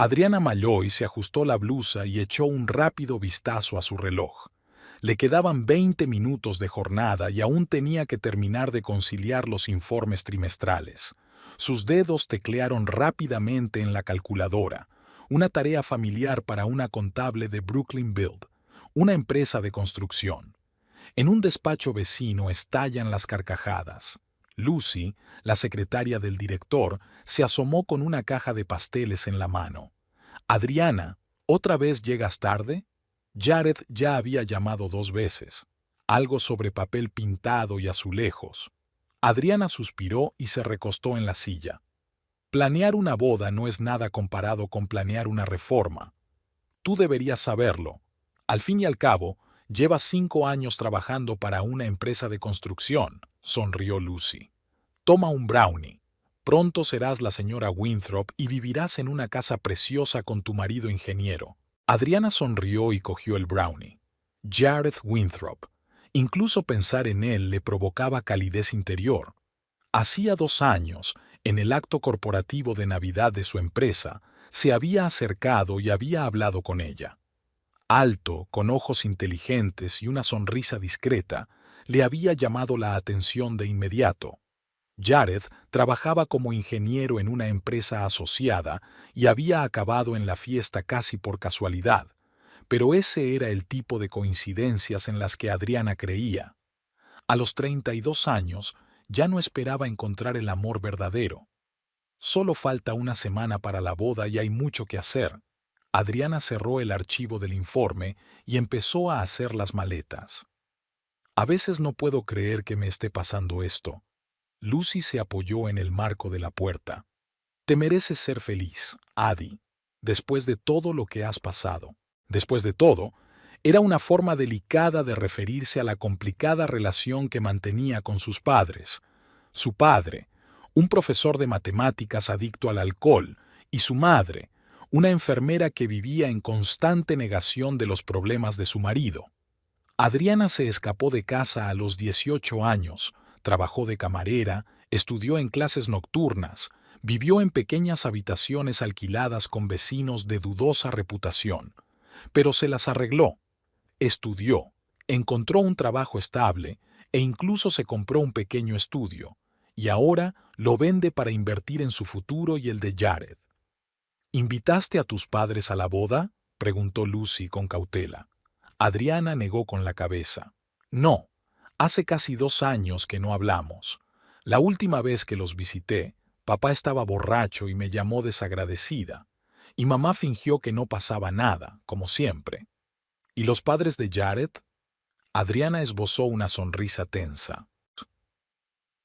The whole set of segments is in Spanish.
Adriana malló y se ajustó la blusa y echó un rápido vistazo a su reloj. Le quedaban 20 minutos de jornada y aún tenía que terminar de conciliar los informes trimestrales. Sus dedos teclearon rápidamente en la calculadora, una tarea familiar para una contable de Brooklyn Build, una empresa de construcción. En un despacho vecino estallan las carcajadas. Lucy, la secretaria del director, se asomó con una caja de pasteles en la mano. Adriana, ¿otra vez llegas tarde? Jared ya había llamado 2 veces. Algo sobre papel pintado y azulejos. Adriana suspiró y se recostó en la silla. Planear una boda no es nada comparado con planear una reforma. Tú deberías saberlo. Al fin y al cabo, llevas 5 años trabajando para una empresa de construcción, sonrió Lucy. Toma un brownie. Pronto serás la señora Winthrop y vivirás en una casa preciosa con tu marido ingeniero. Adriana sonrió y cogió el brownie. Jared Winthrop. Incluso pensar en él le provocaba calidez interior. Hacía 2 años, en el acto corporativo de Navidad de su empresa, se había acercado y había hablado con ella. Alto, con ojos inteligentes y una sonrisa discreta, le había llamado la atención de inmediato. Jared trabajaba como ingeniero en una empresa asociada y había acabado en la fiesta casi por casualidad, pero ese era el tipo de coincidencias en las que Adriana creía. A los 32 años ya no esperaba encontrar el amor verdadero. Solo falta una semana para la boda y hay mucho que hacer. Adriana cerró el archivo del informe y empezó a hacer las maletas. A veces no puedo creer que me esté pasando esto. Lucy se apoyó en el marco de la puerta. Te mereces ser feliz, Adi, después de todo lo que has pasado. Después de todo, era una forma delicada de referirse a la complicada relación que mantenía con sus padres. Su padre, un profesor de matemáticas adicto al alcohol, y su madre, una enfermera que vivía en constante negación de los problemas de su marido. Adriana se escapó de casa a los 18 años, trabajó de camarera, estudió en clases nocturnas, vivió en pequeñas habitaciones alquiladas con vecinos de dudosa reputación, pero se las arregló. Estudió, encontró un trabajo estable e incluso se compró un pequeño estudio, y ahora lo vende para invertir en su futuro y el de Jared. ¿Invitaste a tus padres a la boda?, preguntó Lucy con cautela. Adriana negó con la cabeza. No, hace casi 2 años que no hablamos. La última vez que los visité, papá estaba borracho y me llamó desagradecida, y mamá fingió que no pasaba nada, como siempre. ¿Y los padres de Jared? Adriana esbozó una sonrisa tensa.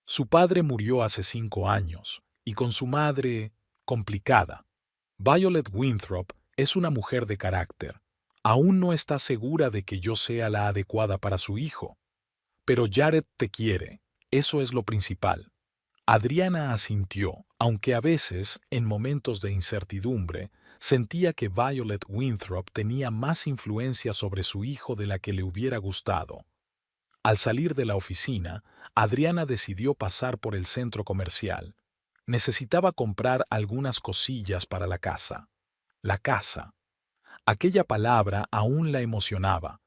Su padre murió hace 5 años, y con su madre, complicada. Violet Winthrop es una mujer de carácter. Aún no está segura de que yo sea la adecuada para su hijo. Pero Jared te quiere, eso es lo principal. Adriana asintió, aunque a veces, en momentos de incertidumbre, sentía que Violet Winthrop tenía más influencia sobre su hijo de la que le hubiera gustado. Al salir de la oficina, Adriana decidió pasar por el centro comercial. Necesitaba comprar algunas cosillas para la casa. La casa. Aquella palabra aún la emocionaba.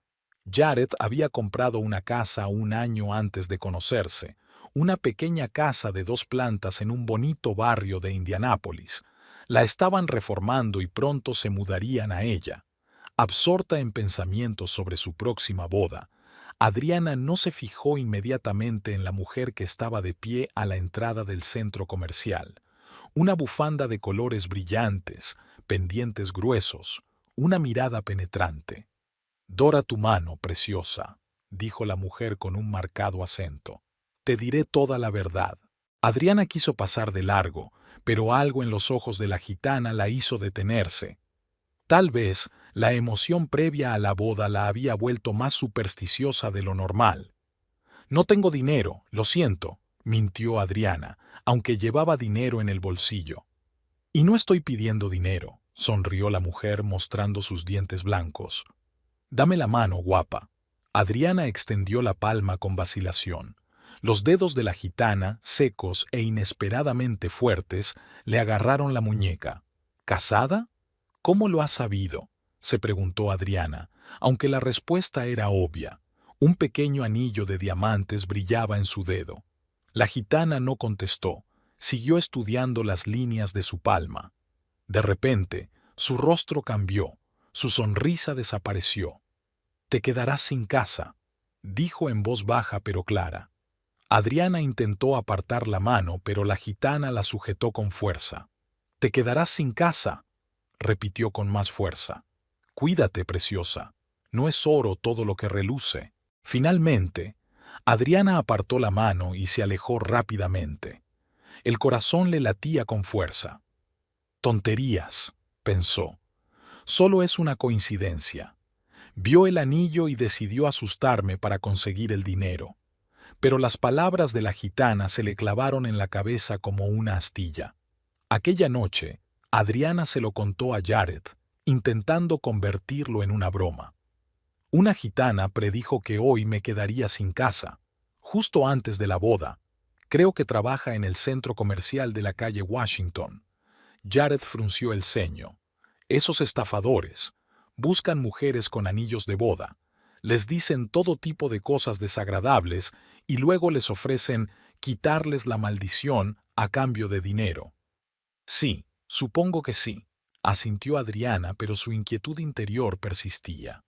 Jared había comprado una casa 1 año antes de conocerse, una pequeña casa de 2 plantas en un bonito barrio de Indianápolis. La estaban reformando y pronto se mudarían a ella. Absorta en pensamientos sobre su próxima boda, Adriana no se fijó inmediatamente en la mujer que estaba de pie a la entrada del centro comercial. Una bufanda de colores brillantes, pendientes gruesos, una mirada penetrante. «Dora tu mano, preciosa», dijo la mujer con un marcado acento. «Te diré toda la verdad». Adriana quiso pasar de largo, pero algo en los ojos de la gitana la hizo detenerse. Tal vez la emoción previa a la boda la había vuelto más supersticiosa de lo normal. «No tengo dinero, lo siento», mintió Adriana, aunque llevaba dinero en el bolsillo. «Y no estoy pidiendo dinero», sonrió la mujer mostrando sus dientes blancos. «Dame la mano, guapa». Adriana extendió la palma con vacilación. Los dedos de la gitana, secos e inesperadamente fuertes, le agarraron la muñeca. «¿Casada?». ¿Cómo lo has sabido?, se preguntó Adriana, aunque la respuesta era obvia. Un pequeño anillo de diamantes brillaba en su dedo. La gitana no contestó, siguió estudiando las líneas de su palma. De repente, su rostro cambió, su sonrisa desapareció. «Te quedarás sin casa», dijo en voz baja pero clara. Adriana intentó apartar la mano, pero la gitana la sujetó con fuerza. «Te quedarás sin casa», repitió con más fuerza. «Cuídate, preciosa. No es oro todo lo que reluce». Finalmente, Adriana apartó la mano y se alejó rápidamente. El corazón le latía con fuerza. «Tonterías», pensó. «Solo es una coincidencia». Vio el anillo y decidió asustarme para conseguir el dinero. Pero las palabras de la gitana se le clavaron en la cabeza como una astilla. Aquella noche, Adriana se lo contó a Jared, intentando convertirlo en una broma. «Una gitana predijo que hoy me quedaría sin casa, justo antes de la boda. Creo que trabaja en el centro comercial de la calle Washington». Jared frunció el ceño. «Esos estafadores buscan mujeres con anillos de boda, les dicen todo tipo de cosas desagradables y luego les ofrecen quitarles la maldición a cambio de dinero». «Sí, supongo que sí», asintió Adriana, pero su inquietud interior persistía.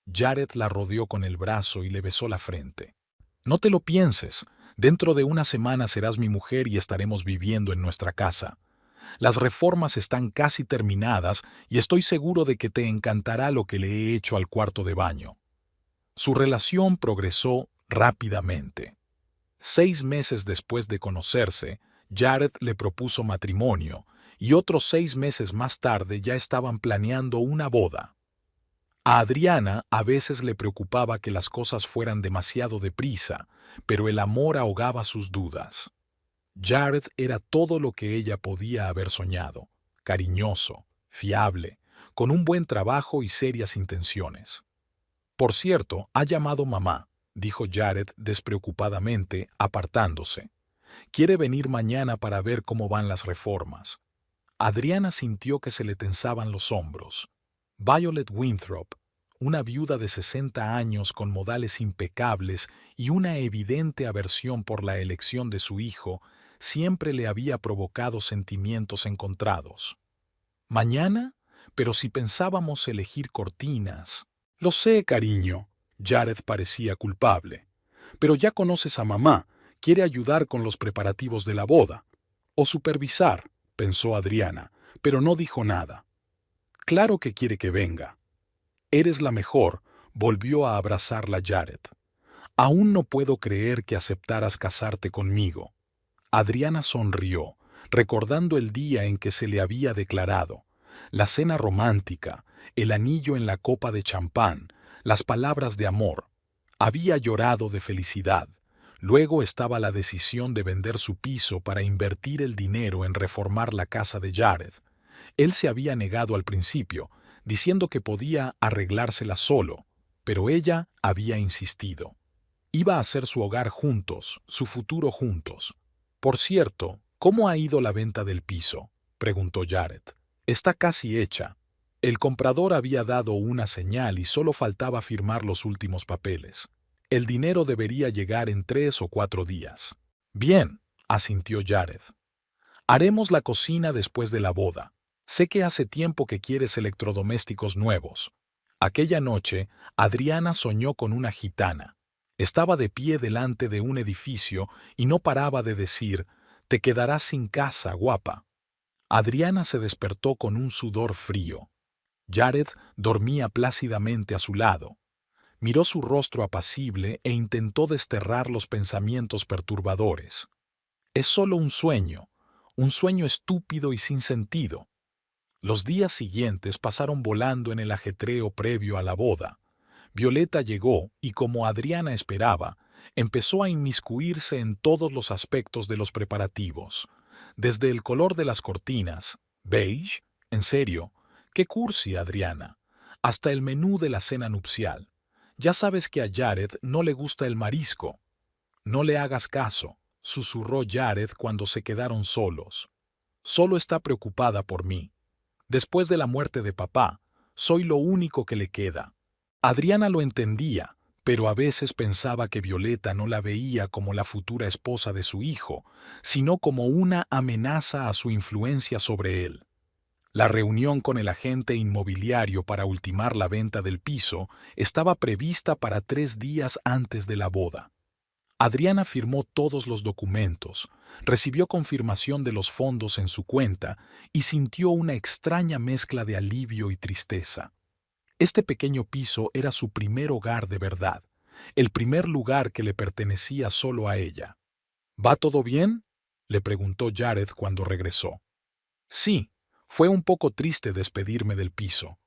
Jared la rodeó con el brazo y le besó la frente. «No te lo pienses. Dentro de una semana serás mi mujer y estaremos viviendo en nuestra casa. Las reformas están casi terminadas y estoy seguro de que te encantará lo que le he hecho al cuarto de baño». Su relación progresó rápidamente. 6 meses después de conocerse, Jared le propuso matrimonio y otros 6 meses más tarde ya estaban planeando una boda. A Adriana a veces le preocupaba que las cosas fueran demasiado deprisa, pero el amor ahogaba sus dudas. Jared era todo lo que ella podía haber soñado: cariñoso, fiable, con un buen trabajo y serias intenciones. «Por cierto, ha llamado mamá», dijo Jared despreocupadamente, apartándose. «Quiere venir mañana para ver cómo van las reformas». Adriana sintió que se le tensaban los hombros. Violet Winthrop, una viuda de 60 años con modales impecables y una evidente aversión por la elección de su hijo, siempre le había provocado sentimientos encontrados. «¿Mañana? Pero si pensábamos elegir cortinas». «Lo sé, cariño». Jared parecía culpable. «Pero ya conoces a mamá. Quiere ayudar con los preparativos de la boda». «O supervisar», pensó Adriana, pero no dijo nada. «Claro que quiere que venga». «Eres la mejor», volvió a abrazarla Jared. «Aún no puedo creer que aceptaras casarte conmigo». Adriana sonrió, recordando el día en que se le había declarado, la cena romántica, el anillo en la copa de champán, las palabras de amor. Había llorado de felicidad. Luego estaba la decisión de vender su piso para invertir el dinero en reformar la casa de Jared. Él se había negado al principio, diciendo que podía arreglársela solo, pero ella había insistido. Iba a hacer su hogar juntos, su futuro juntos. «Por cierto, ¿cómo ha ido la venta del piso?», preguntó Jared. «Está casi hecha». El comprador había dado una señal y solo faltaba firmar los últimos papeles. El dinero debería llegar en 3 o 4 días. «Bien», asintió Jared. «Haremos la cocina después de la boda. Sé que hace tiempo que quieres electrodomésticos nuevos». Aquella noche, Adriana soñó con una gitana. Estaba de pie delante de un edificio y no paraba de decir: «Te quedarás sin casa, guapa». Adriana se despertó con un sudor frío. Jared dormía plácidamente a su lado. Miró su rostro apacible e intentó desterrar los pensamientos perturbadores. «Es solo un sueño estúpido y sin sentido». Los días siguientes pasaron volando en el ajetreo previo a la boda. Violeta llegó y, como Adriana esperaba, empezó a inmiscuirse en todos los aspectos de los preparativos. Desde el color de las cortinas, beige, en serio, qué cursi, Adriana, hasta el menú de la cena nupcial. Ya sabes que a Jared no le gusta el marisco. «No le hagas caso», susurró Jared cuando se quedaron solos. «Solo está preocupada por mí». Después de la muerte de papá, soy lo único que le queda. Adriana lo entendía, pero a veces pensaba que Violeta no la veía como la futura esposa de su hijo, sino como una amenaza a su influencia sobre él. La reunión con el agente inmobiliario para ultimar la venta del piso estaba prevista para 3 días antes de la boda. Adriana firmó todos los documentos, recibió confirmación de los fondos en su cuenta y sintió una extraña mezcla de alivio y tristeza. Este pequeño piso era su primer hogar de verdad, el primer lugar que le pertenecía solo a ella. ¿Va todo bien?, le preguntó Jared cuando regresó. Sí, fue un poco triste despedirme del piso,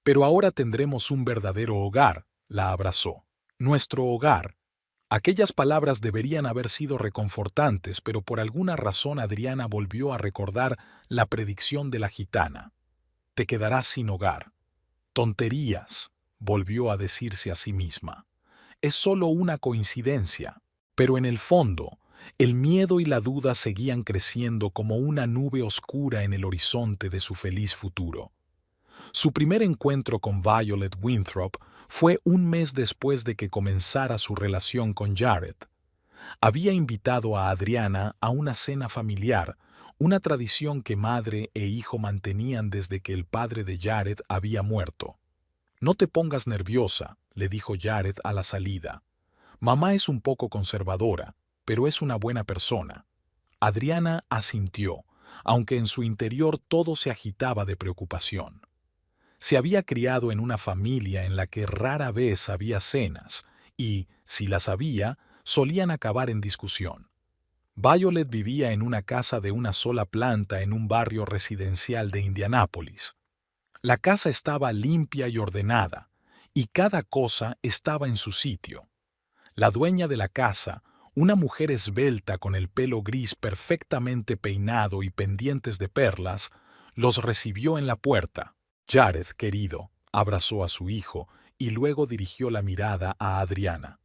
pero ahora tendremos un verdadero hogar, la abrazó. Nuestro hogar. Aquellas palabras deberían haber sido reconfortantes, pero por alguna razón Adriana volvió a recordar la predicción de la gitana. Te quedarás sin hogar. Tonterías, volvió a decirse a sí misma. Es solo una coincidencia. Pero en el fondo, el miedo y la duda seguían creciendo como una nube oscura en el horizonte de su feliz futuro. Su primer encuentro con Violet Winthrop fue un mes después de que comenzara su relación con Jared. Había invitado a Adriana a una cena familiar, una tradición que madre e hijo mantenían desde que el padre de Jared había muerto. No te pongas nerviosa, le dijo Jared a la salida. Mamá es un poco conservadora, pero es una buena persona. Adriana asintió, aunque en su interior todo se agitaba de preocupación. Se había criado en una familia en la que rara vez había cenas y, si las había, solían acabar en discusión. Violet vivía en una casa de una sola planta en un barrio residencial de Indianápolis. La casa estaba limpia y ordenada, y cada cosa estaba en su sitio. La dueña de la casa, una mujer esbelta con el pelo gris perfectamente peinado y pendientes de perlas, los recibió en la puerta. Jared, querido, abrazó a su hijo y luego dirigió la mirada a Adriana.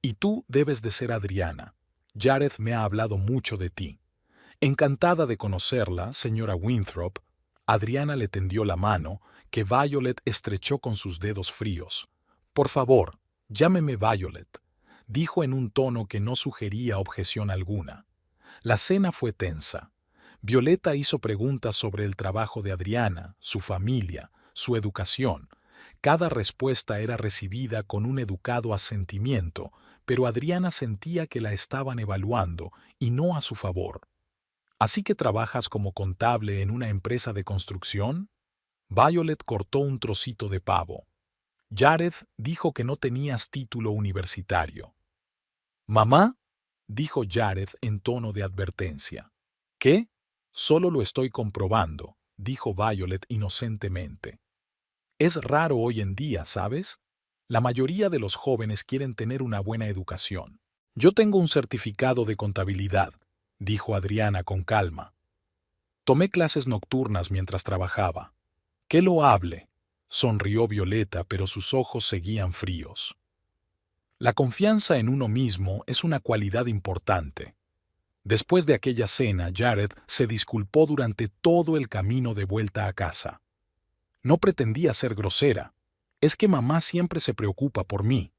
Y tú debes de ser Adriana. Jared me ha hablado mucho de ti. Encantada de conocerla, señora Winthrop. Adriana le tendió la mano, que Violet estrechó con sus dedos fríos. Por favor, llámeme Violet, dijo en un tono que no sugería objeción alguna. La cena fue tensa. Violeta hizo preguntas sobre el trabajo de Adriana, su familia, su educación. Cada respuesta era recibida con un educado asentimiento, pero Adriana sentía que la estaban evaluando y no a su favor. ¿Así que trabajas como contable en una empresa de construcción? Violet cortó un trocito de pavo. Jared dijo que no tenías título universitario. ¿Mamá? Dijo Jared en tono de advertencia. ¿Qué? Solo lo estoy comprobando, dijo Violet inocentemente. Es raro hoy en día, ¿sabes? La mayoría de los jóvenes quieren tener una buena educación. Yo tengo un certificado de contabilidad, dijo Adriana con calma. Tomé clases nocturnas mientras trabajaba. ¡Qué loable! Sonrió Violeta, pero sus ojos seguían fríos. La confianza en uno mismo es una cualidad importante. Después de aquella cena, Jared se disculpó durante todo el camino de vuelta a casa. No pretendía ser grosera. Es que mamá siempre se preocupa por mí.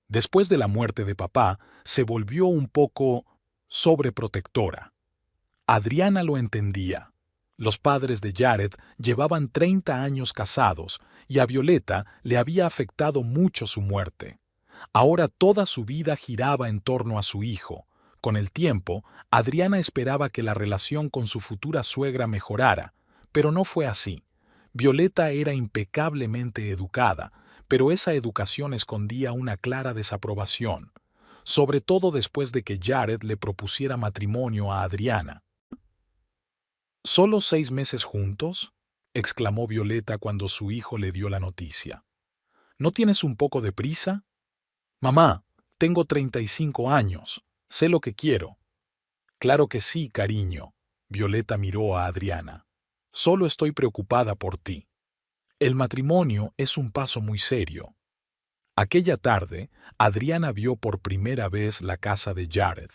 Después de la muerte de papá, se volvió un poco sobreprotectora. Adriana lo entendía. Los padres de Jared llevaban 30 años casados y a Violeta le había afectado mucho su muerte. Ahora toda su vida giraba en torno a su hijo. Con el tiempo, Adriana esperaba que la relación con su futura suegra mejorara, pero no fue así. Violeta era impecablemente educada, pero esa educación escondía una clara desaprobación, sobre todo después de que Jared le propusiera matrimonio a Adriana. ¿Solo 6 meses juntos?, exclamó Violeta cuando su hijo le dio la noticia. ¿No tienes un poco de prisa? Mamá, tengo 35 años. Sé lo que quiero. Claro que sí, cariño. Violeta miró a Adriana. Solo estoy preocupada por ti. El matrimonio es un paso muy serio. Aquella tarde, Adriana vio por primera vez la casa de Jared.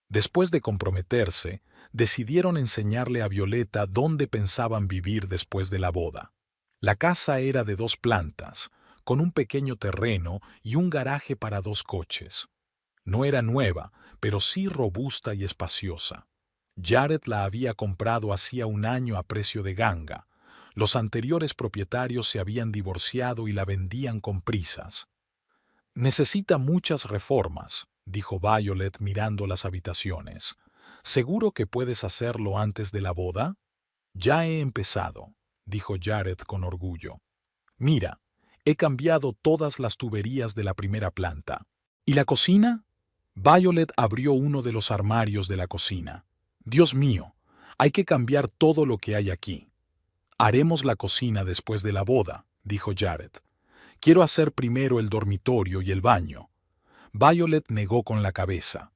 Después de comprometerse, decidieron enseñarle a Violeta dónde pensaban vivir después de la boda. La casa era de 2 plantas, con un pequeño terreno y un garaje para 2 coches. No era nueva, pero sí robusta y espaciosa. Jared la había comprado hacía un año a precio de ganga. Los anteriores propietarios se habían divorciado y la vendían con prisas. «Necesita muchas reformas», dijo Violet mirando las habitaciones. «¿Seguro que puedes hacerlo antes de la boda?» «Ya he empezado», dijo Jared con orgullo. «Mira, he cambiado todas las tuberías de la primera planta. ¿Y la cocina?» Violet abrió uno de los armarios de la cocina. «Dios mío, hay que cambiar todo lo que hay aquí». «Haremos la cocina después de la boda», dijo Jared. «Quiero hacer primero el dormitorio y el baño». Violet negó con la cabeza.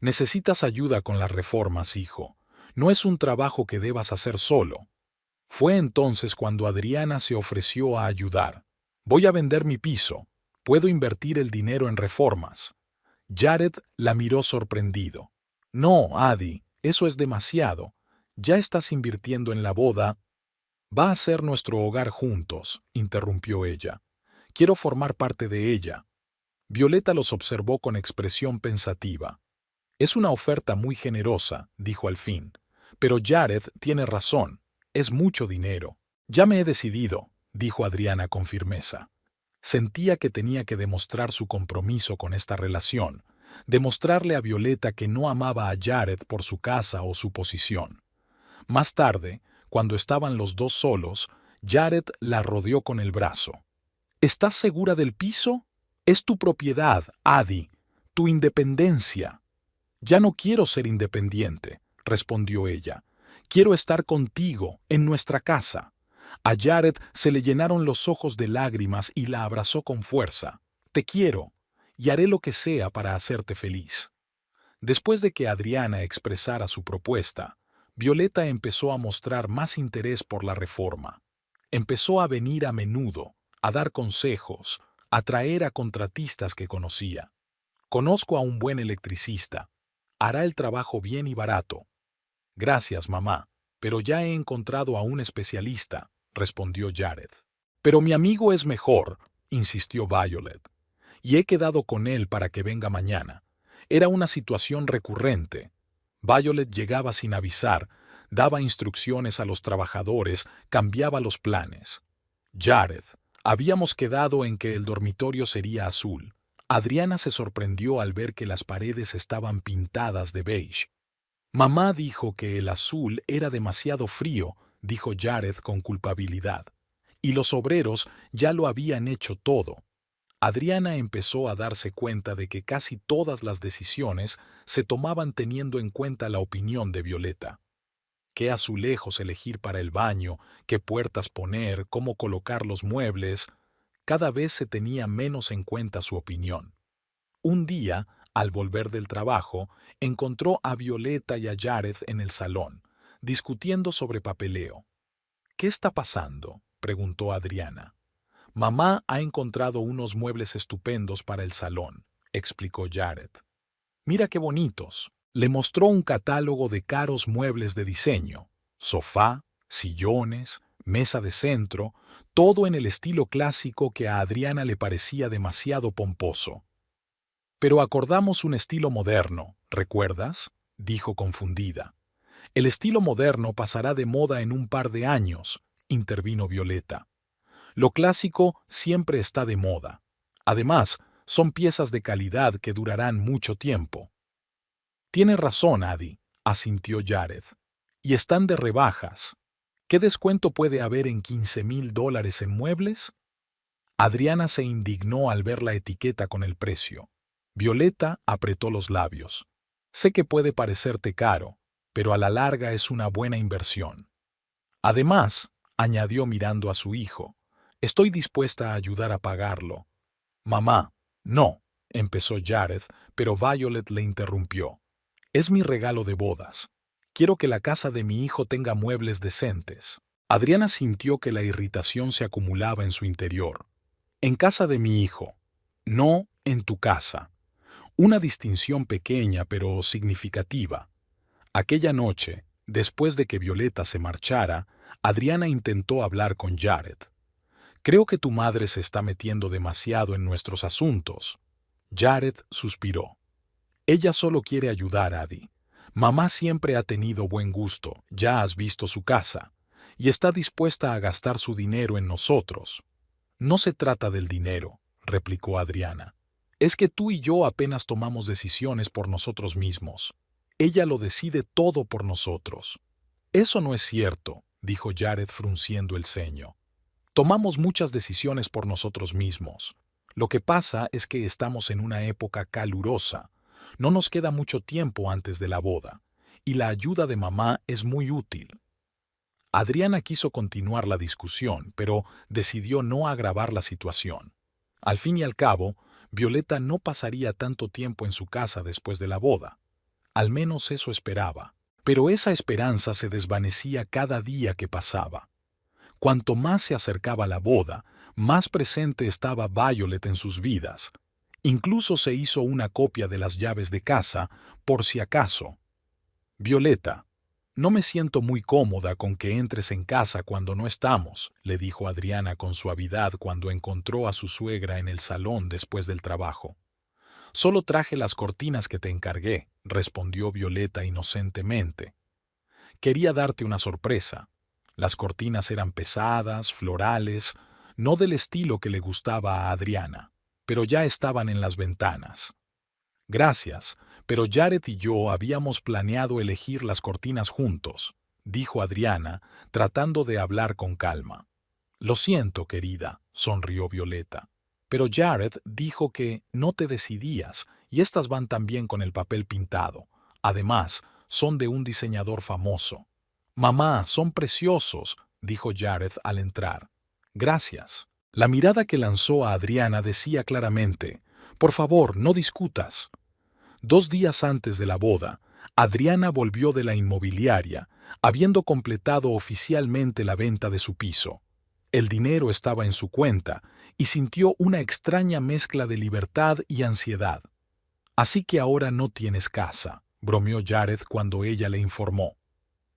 «Necesitas ayuda con las reformas, hijo. No es un trabajo que debas hacer solo». Fue entonces cuando Adriana se ofreció a ayudar. «Voy a vender mi piso. Puedo invertir el dinero en reformas». Jared la miró sorprendido. «No, Adi, eso es demasiado. Ya estás invirtiendo en la boda». «Va a ser nuestro hogar juntos», interrumpió ella. «Quiero formar parte de ella». Violeta los observó con expresión pensativa. «Es una oferta muy generosa», dijo al fin. «Pero Jared tiene razón. Es mucho dinero». «Ya me he decidido», dijo Adriana con firmeza. Sentía que tenía que demostrar su compromiso con esta relación, demostrarle a Violeta que no amaba a Jared por su casa o su posición. Más tarde, cuando estaban los dos solos, Jared la rodeó con el brazo. «¿Estás segura del piso? Es tu propiedad, Adi, tu independencia». «Ya no quiero ser independiente», respondió ella. «Quiero estar contigo, en nuestra casa». A Jared se le llenaron los ojos de lágrimas y la abrazó con fuerza. «Te quiero, y haré lo que sea para hacerte feliz». Después de que Adriana expresara su propuesta, Violeta empezó a mostrar más interés por la reforma. Empezó a venir a menudo, a dar consejos, a traer a contratistas que conocía. «Conozco a un buen electricista. Hará el trabajo bien y barato». «Gracias, mamá, pero ya he encontrado a un especialista», respondió Jared. «Pero mi amigo es mejor», insistió Violet. «Y he quedado con él para que venga mañana». Era una situación recurrente. Violet llegaba sin avisar, daba instrucciones a los trabajadores, cambiaba los planes. «Jared, habíamos quedado en que el dormitorio sería azul». Adriana se sorprendió al ver que las paredes estaban pintadas de beige. «Mamá dijo que el azul era demasiado frío», dijo Jared con culpabilidad. «Y los obreros ya lo habían hecho todo». Adriana empezó a darse cuenta de que casi todas las decisiones se tomaban teniendo en cuenta la opinión de Violeta. Qué azulejos elegir para el baño, qué puertas poner, cómo colocar los muebles. Cada vez se tenía menos en cuenta su opinión. Un día, al volver del trabajo, encontró a Violeta y a Jared en el salón, discutiendo sobre papeleo. «¿Qué está pasando?», preguntó Adriana. «Mamá ha encontrado unos muebles estupendos para el salón», explicó Jared. «Mira qué bonitos». Le mostró un catálogo de caros muebles de diseño, sofá, sillones, mesa de centro, todo en el estilo clásico que a Adriana le parecía demasiado pomposo. «Pero acordamos un estilo moderno, ¿recuerdas?», dijo confundida. «El estilo moderno pasará de moda en un par de años», intervino Violeta. «Lo clásico siempre está de moda. Además, son piezas de calidad que durarán mucho tiempo». «Tienes razón, Adi», asintió Jared. «Y están de rebajas. ¿Qué descuento puede haber en $15,000 en muebles?». Adriana se indignó al ver la etiqueta con el precio. Violeta apretó los labios. «Sé que puede parecerte caro, pero a la larga es una buena inversión». «Además», añadió mirando a su hijo, «estoy dispuesta a ayudar a pagarlo». «Mamá, no», empezó Jared, pero Violet le interrumpió. «Es mi regalo de bodas. Quiero que la casa de mi hijo tenga muebles decentes». Adriana sintió que la irritación se acumulaba en su interior. «En casa de mi hijo. No en tu casa. Una distinción pequeña pero significativa. Aquella noche, después de que Violeta se marchara, Adriana intentó hablar con Jared. Creo que tu madre se está metiendo demasiado en nuestros asuntos. Jared suspiró. Ella solo quiere ayudar a Adi. Mamá siempre ha tenido buen gusto, ya has visto su casa, y está dispuesta a gastar su dinero en nosotros. No se trata del dinero, replicó Adriana. Es que tú y yo apenas tomamos decisiones por nosotros mismos. Ella lo decide todo por nosotros. Eso no es cierto, dijo Jared frunciendo el ceño. Tomamos muchas decisiones por nosotros mismos. Lo que pasa es que estamos en una época calurosa. No nos queda mucho tiempo antes de la boda, y la ayuda de mamá es muy útil. Adriana quiso continuar la discusión, pero decidió no agravar la situación. Al fin y al cabo, Violeta no pasaría tanto tiempo en su casa después de la boda. Al menos eso esperaba. Pero esa esperanza se desvanecía cada día que pasaba. Cuanto más se acercaba la boda, más presente estaba Violet en sus vidas. Incluso se hizo una copia de las llaves de casa, por si acaso. Violeta, no me siento muy cómoda con que entres en casa cuando no estamos, le dijo Adriana con suavidad cuando encontró a su suegra en el salón después del trabajo. Solo traje las cortinas que te encargué, respondió Violeta inocentemente. Quería darte una sorpresa. Las cortinas eran pesadas, florales, no del estilo que le gustaba a Adriana, pero ya estaban en las ventanas. Gracias, pero Jared y yo habíamos planeado elegir las cortinas juntos, dijo Adriana, tratando de hablar con calma. Lo siento, querida, sonrió Violeta, pero Jared dijo que no te decidías y estas van también con el papel pintado. Además, son de un diseñador famoso. Mamá, son preciosos, dijo Jared al entrar. Gracias. La mirada que lanzó a Adriana decía claramente, por favor, no discutas. 2 días antes de la boda, Adriana volvió de la inmobiliaria, habiendo completado oficialmente la venta de su piso. El dinero estaba en su cuenta y sintió una extraña mezcla de libertad y ansiedad. Así que ahora no tienes casa, bromeó Jared cuando ella le informó.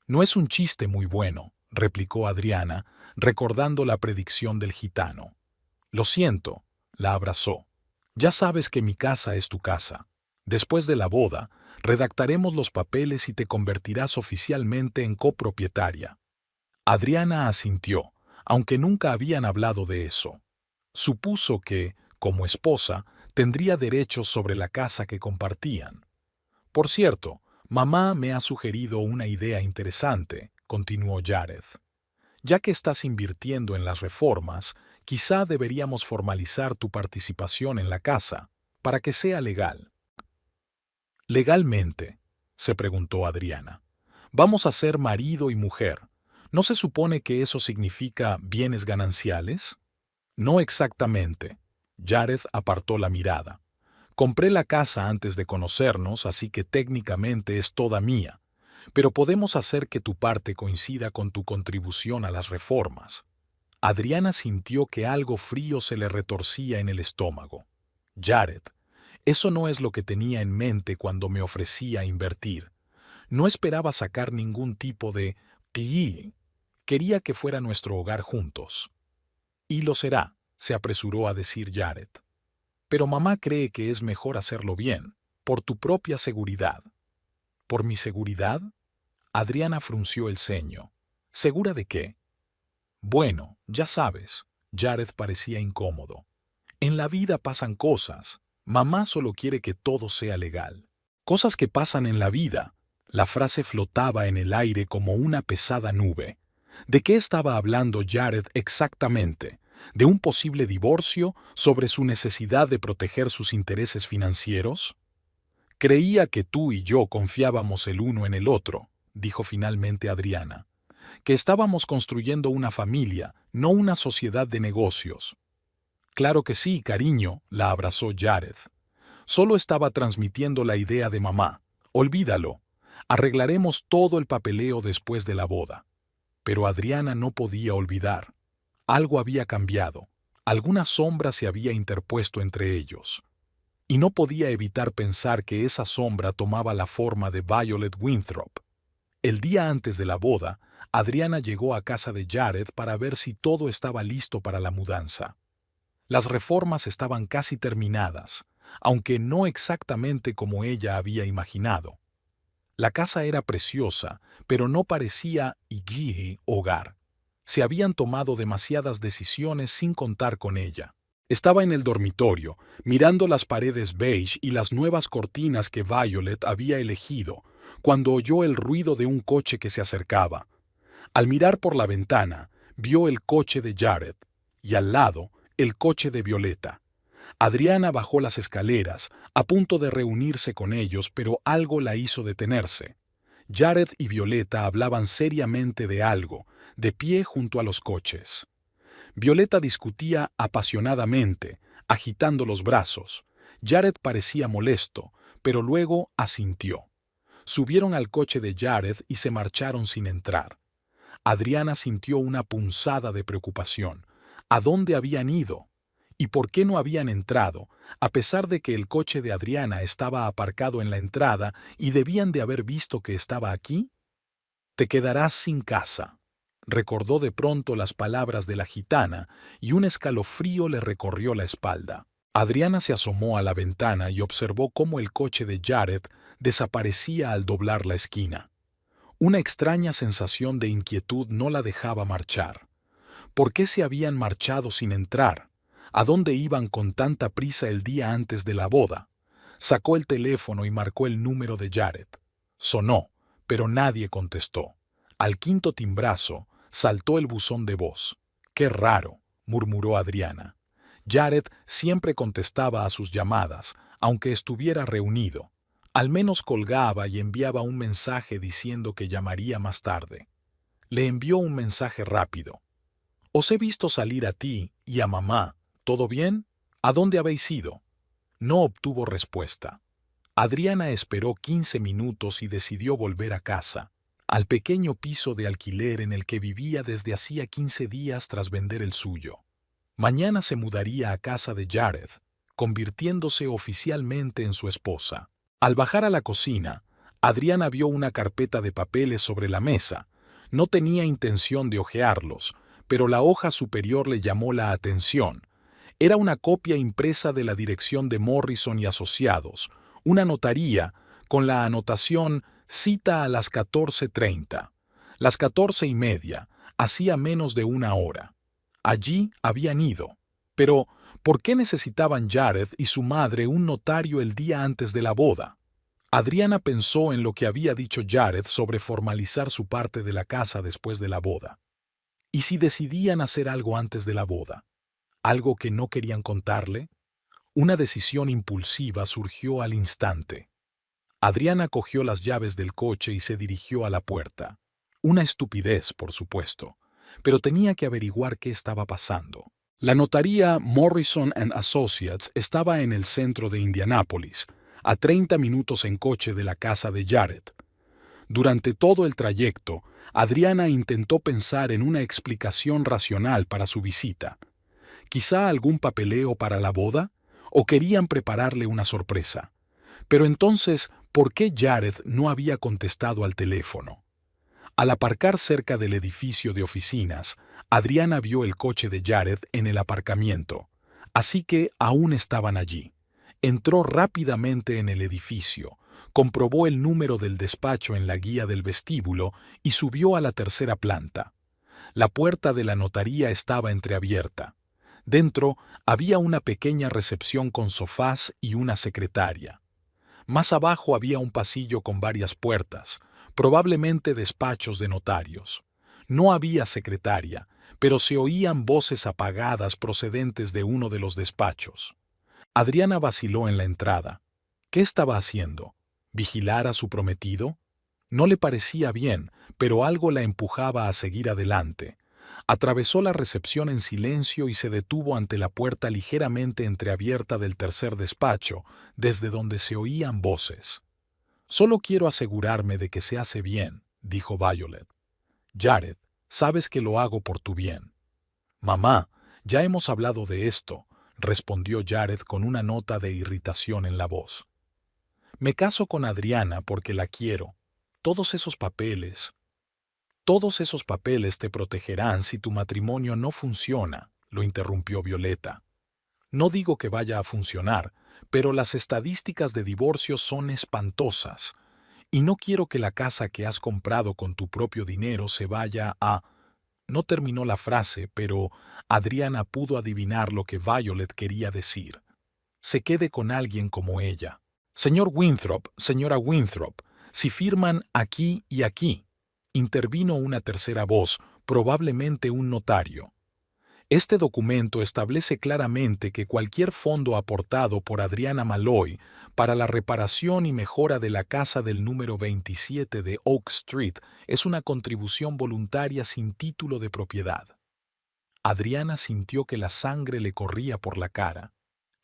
No es un chiste muy bueno, replicó Adriana, recordando la predicción del gitano. Lo siento, la abrazó. Ya sabes que mi casa es tu casa. Después de la boda, redactaremos los papeles y te convertirás oficialmente en copropietaria. Adriana asintió, aunque nunca habían hablado de eso. Supuso que, como esposa, tendría derechos sobre la casa que compartían. Por cierto, mamá me ha sugerido una idea interesante, continuó Jared. Ya que estás invirtiendo en las reformas, quizá deberíamos formalizar tu participación en la casa, para que sea legal. ¿Legalmente?, se preguntó Adriana. Vamos a ser marido y mujer. ¿No se supone que eso significa bienes gananciales? No exactamente. Jared apartó la mirada. Compré la casa antes de conocernos, así que técnicamente es toda mía, pero podemos hacer que tu parte coincida con tu contribución a las reformas. Adriana sintió que algo frío se le retorcía en el estómago. Jared, eso no es lo que tenía en mente cuando me ofrecía invertir. No esperaba sacar ningún tipo de PI. Quería que fuera nuestro hogar juntos. Y lo será, se apresuró a decir Jared. Pero mamá cree que es mejor hacerlo bien, por tu propia seguridad. ¿Por mi seguridad? Adriana frunció el ceño. ¿Segura de qué? Bueno, ya sabes, Jared parecía incómodo. En la vida pasan cosas. Mamá solo quiere que todo sea legal. Cosas que pasan en la vida. La frase flotaba en el aire como una pesada nube. ¿De qué estaba hablando Jared exactamente? ¿De un posible divorcio? ¿Sobre su necesidad de proteger sus intereses financieros? Creía que tú y yo confiábamos el uno en el otro, dijo finalmente Adriana. Que estábamos construyendo una familia, no una sociedad de negocios. Claro que sí, cariño, la abrazó Jared. Solo estaba transmitiendo la idea de mamá. Olvídalo. Arreglaremos todo el papeleo después de la boda. Pero Adriana no podía olvidar. Algo había cambiado. Alguna sombra se había interpuesto entre ellos. y no podía evitar pensar que esa sombra tomaba la forma de Violet Winthrop. El día antes de la boda, Adriana llegó a casa de Jared para ver si todo estaba listo para la mudanza. Las reformas estaban casi terminadas, aunque no exactamente como ella había imaginado. La casa era preciosa, pero no parecía Iggy hogar. Se habían tomado demasiadas decisiones sin contar con ella. Estaba en el dormitorio, mirando las paredes beige y las nuevas cortinas que Violet había elegido, cuando oyó el ruido de un coche que se acercaba. Al mirar por la ventana, vio el coche de Jared, y al lado, el coche de Violeta. Adriana bajó las escaleras, a punto de reunirse con ellos, pero algo la hizo detenerse. Jared y Violeta hablaban seriamente de algo, de pie junto a los coches. Violeta discutía apasionadamente, agitando los brazos. Jared parecía molesto, pero luego asintió. Subieron al coche de Jared y se marcharon sin entrar. Adriana sintió una punzada de preocupación. ¿A dónde habían ido? ¿Y por qué no habían entrado, a pesar de que el coche de Adriana estaba aparcado en la entrada y debían de haber visto que estaba aquí? Te quedarás sin casa. Recordó de pronto las palabras de la gitana y un escalofrío le recorrió la espalda. Adriana se asomó a la ventana y observó cómo el coche de Jared desaparecía al doblar la esquina. Una extraña sensación de inquietud no la dejaba marchar. ¿Por qué se habían marchado sin entrar? ¿A dónde iban con tanta prisa el día antes de la boda? Sacó el teléfono y marcó el número de Jared. Sonó, pero nadie contestó. Al quinto timbrazo, saltó el buzón de voz. «Qué raro», murmuró Adriana. Jared siempre contestaba a sus llamadas, aunque estuviera reunido. Al menos colgaba y enviaba un mensaje diciendo que llamaría más tarde. Le envió un mensaje rápido. «Os he visto salir a ti y a mamá. ¿Todo bien? ¿A dónde habéis ido?» No obtuvo respuesta. Adriana esperó 15 minutos y decidió volver a casa, al pequeño piso de alquiler en el que vivía desde hacía 15 días tras vender el suyo. Mañana se mudaría a casa de Jared, convirtiéndose oficialmente en su esposa. Al bajar a la cocina, Adriana vio una carpeta de papeles sobre la mesa. No tenía intención de hojearlos, pero la hoja superior le llamó la atención. Era una copia impresa de la dirección de Morrison y Asociados, una notaría con la anotación «Cita a las 14:30». Las 14:30, hacía menos de una hora. Allí habían ido. Pero, ¿por qué necesitaban Jared y su madre un notario el día antes de la boda? Adriana pensó en lo que había dicho Jared sobre formalizar su parte de la casa después de la boda. ¿Y si decidían hacer algo antes de la boda? ¿Algo que no querían contarle? Una decisión impulsiva surgió al instante. Adriana cogió las llaves del coche y se dirigió a la puerta. Una estupidez, por supuesto, pero tenía que averiguar qué estaba pasando. La notaría Morrison & Associates estaba en el centro de Indianápolis, a 30 minutos en coche de la casa de Jared. Durante todo el trayecto, Adriana intentó pensar en una explicación racional para su visita. ¿Quizá algún papeleo para la boda? ¿O querían prepararle una sorpresa? Pero entonces, ¿por qué Jared no había contestado al teléfono? Al aparcar cerca del edificio de oficinas, Adriana vio el coche de Jared en el aparcamiento, así que aún estaban allí. Entró rápidamente en el edificio, comprobó el número del despacho en la guía del vestíbulo y subió a la tercera planta. La puerta de la notaría estaba entreabierta. Dentro había una pequeña recepción con sofás y una secretaria. Más abajo había un pasillo con varias puertas, probablemente despachos de notarios. No había secretaria, pero se oían voces apagadas procedentes de uno de los despachos. Adriana vaciló en la entrada. ¿Qué estaba haciendo? ¿Vigilar a su prometido? No le parecía bien, pero algo la empujaba a seguir adelante. Atravesó la recepción en silencio y se detuvo ante la puerta ligeramente entreabierta del tercer despacho, desde donde se oían voces. «Solo quiero asegurarme de que se hace bien», dijo Violet. «Jared, sabes que lo hago por tu bien». «Mamá, ya hemos hablado de esto», respondió Jared con una nota de irritación en la voz. Me caso con Adriana porque la quiero. Todos esos papeles te protegerán si tu matrimonio no funciona, lo interrumpió Violeta. No digo que vaya a funcionar, pero las estadísticas de divorcio son espantosas. Y no quiero que la casa que has comprado con tu propio dinero se vaya a... No terminó la frase, pero Adriana pudo adivinar lo que Violet quería decir. Se quede con alguien como ella. Señor Winthrop, señora Winthrop, si firman aquí y aquí, intervino una tercera voz, probablemente un notario. Este documento establece claramente que cualquier fondo aportado por Adriana Malloy para la reparación y mejora de la casa del número 27 de Oak Street es una contribución voluntaria sin título de propiedad. Adriana sintió que la sangre le corría por la cara.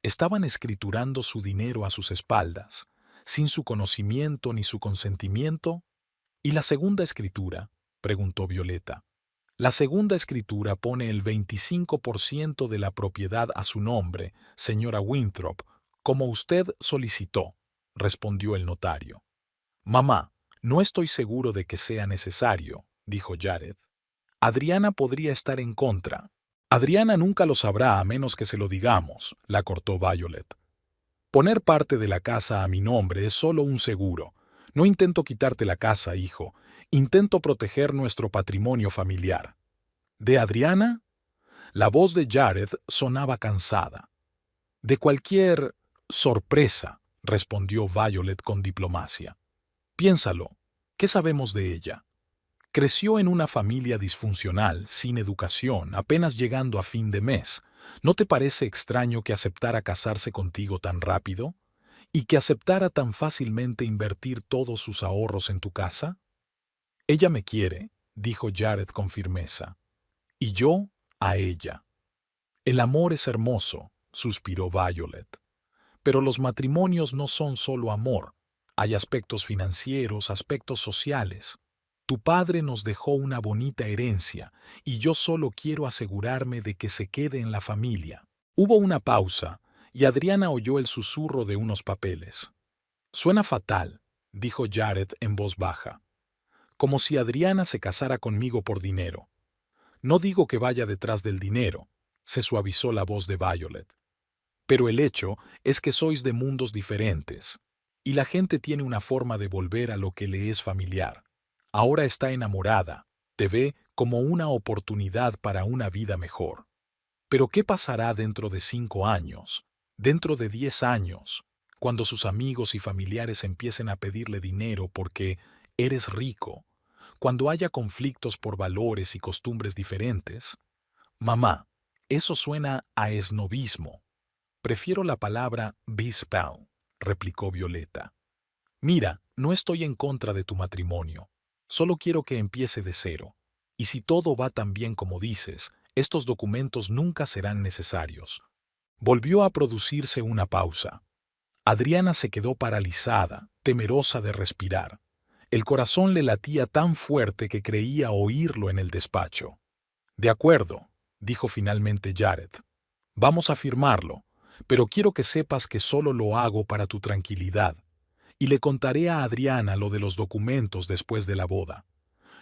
Estaban escriturando su dinero a sus espaldas, sin su conocimiento ni su consentimiento. ¿Y la segunda escritura?, preguntó Violeta. La segunda escritura pone el 25% de la propiedad a su nombre, señora Winthrop, como usted solicitó, respondió el notario. Mamá, no estoy seguro de que sea necesario, dijo Jared. Adriana podría estar en contra. Adriana nunca lo sabrá a menos que se lo digamos, la cortó Violet. Poner parte de la casa a mi nombre es solo un seguro. No intento quitarte la casa, hijo. Intento proteger nuestro patrimonio familiar. ¿De Adriana? La voz de Jared sonaba cansada. De cualquier sorpresa, respondió Violet con diplomacia. Piénsalo, ¿qué sabemos de ella? Creció en una familia disfuncional, sin educación, apenas llegando a fin de mes. ¿No te parece extraño que aceptara casarse contigo tan rápido? ¿Y que aceptara tan fácilmente invertir todos sus ahorros en tu casa? Ella me quiere, dijo Jared con firmeza. Y yo a ella. El amor es hermoso, suspiró Violet. Pero los matrimonios no son solo amor. Hay aspectos financieros, aspectos sociales. Tu padre nos dejó una bonita herencia y yo solo quiero asegurarme de que se quede en la familia. Hubo una pausa y Adriana oyó el susurro de unos papeles. Suena fatal, dijo Jared en voz baja. Como si Adriana se casara conmigo por dinero. No digo que vaya detrás del dinero, se suavizó la voz de Violet. Pero el hecho es que sois de mundos diferentes, y la gente tiene una forma de volver a lo que le es familiar. Ahora está enamorada, te ve como una oportunidad para una vida mejor. Pero ¿qué pasará dentro de 5 años, dentro de 10 años, cuando sus amigos y familiares empiecen a pedirle dinero porque eres rico, cuando haya conflictos por valores y costumbres diferentes? Mamá, eso suena a esnobismo. Prefiero la palabra bispal, replicó Violeta. Mira, no estoy en contra de tu matrimonio. Solo quiero que empiece de cero. Y si todo va tan bien como dices, estos documentos nunca serán necesarios. Volvió a producirse una pausa. Adriana se quedó paralizada, temerosa de respirar. El corazón le latía tan fuerte que creía oírlo en el despacho. De acuerdo, dijo finalmente Jared. Vamos a firmarlo, pero quiero que sepas que solo lo hago para tu tranquilidad. Y le contaré a Adriana lo de los documentos después de la boda.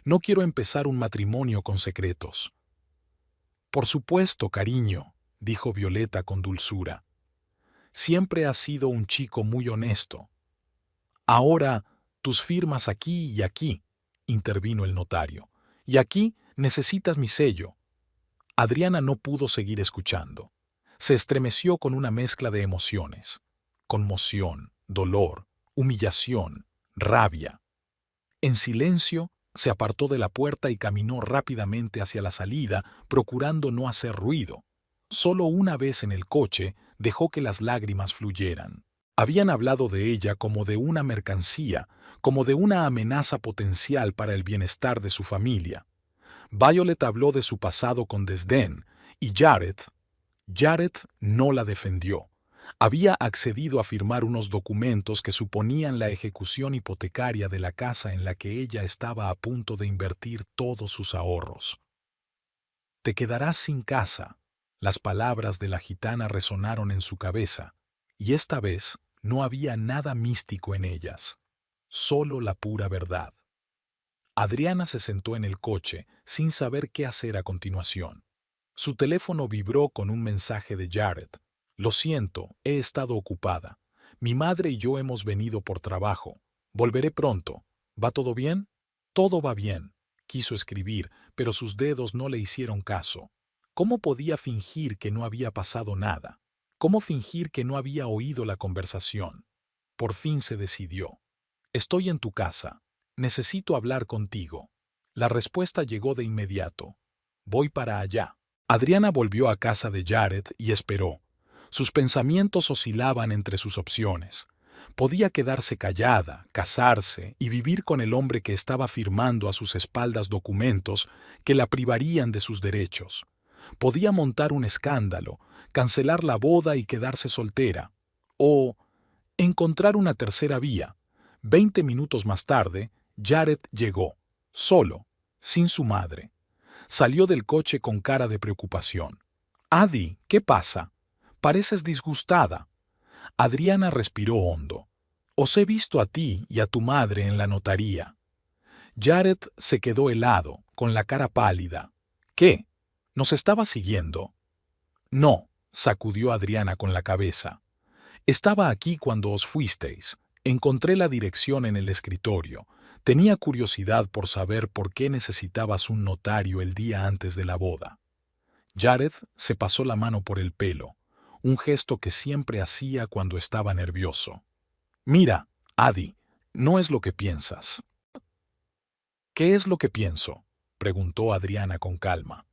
No quiero empezar un matrimonio con secretos. Por supuesto, cariño, dijo Violeta con dulzura. Siempre has sido un chico muy honesto. Ahora, tus firmas aquí y aquí, intervino el notario. Y aquí necesitas mi sello. Adriana no pudo seguir escuchando. Se estremeció con una mezcla de emociones. Conmoción, dolor, humillación, rabia. En silencio, se apartó de la puerta y caminó rápidamente hacia la salida, procurando no hacer ruido. Solo una vez en el coche dejó que las lágrimas fluyeran. Habían hablado de ella como de una mercancía, como de una amenaza potencial para el bienestar de su familia. Violet habló de su pasado con desdén, y Jared no la defendió. Había accedido a firmar unos documentos que suponían la ejecución hipotecaria de la casa en la que ella estaba a punto de invertir todos sus ahorros. Te quedarás sin casa, Las palabras de la gitana resonaron en su cabeza, y esta vez no había nada místico en ellas, solo la pura verdad. Adriana se sentó en el coche sin saber qué hacer a continuación. Su teléfono vibró con un mensaje de Jared. Lo siento, he estado ocupada. Mi madre y yo hemos venido por trabajo. Volveré pronto. ¿Va todo bien? Todo va bien. Quiso escribir, pero sus dedos no le hicieron caso. ¿Cómo podía fingir que no había pasado nada? ¿Cómo fingir que no había oído la conversación? Por fin se decidió. Estoy en tu casa. Necesito hablar contigo. La respuesta llegó de inmediato. Voy para allá. Adriana volvió a casa de Jared y esperó. Sus pensamientos oscilaban entre sus opciones. Podía quedarse callada, casarse y vivir con el hombre que estaba firmando a sus espaldas documentos que la privarían de sus derechos. Podía montar un escándalo, cancelar la boda y quedarse soltera. O encontrar una tercera vía. 20 minutos más tarde, Jared llegó, solo, sin su madre. Salió del coche con cara de preocupación. «Adi, ¿qué pasa? Pareces disgustada». Adriana respiró hondo. «Os he visto a ti y a tu madre en la notaría». Jared se quedó helado, con la cara pálida. «¿Qué? ¿Nos estaba siguiendo?» «No», sacudió Adriana con la cabeza. «Estaba aquí cuando os fuisteis. Encontré la dirección en el escritorio. Tenía curiosidad por saber por qué necesitabas un notario el día antes de la boda». Jared se pasó la mano por el pelo, un gesto que siempre hacía cuando estaba nervioso. «Mira, Adi, no es lo que piensas». «¿Qué es lo que pienso?», preguntó Adriana con calma.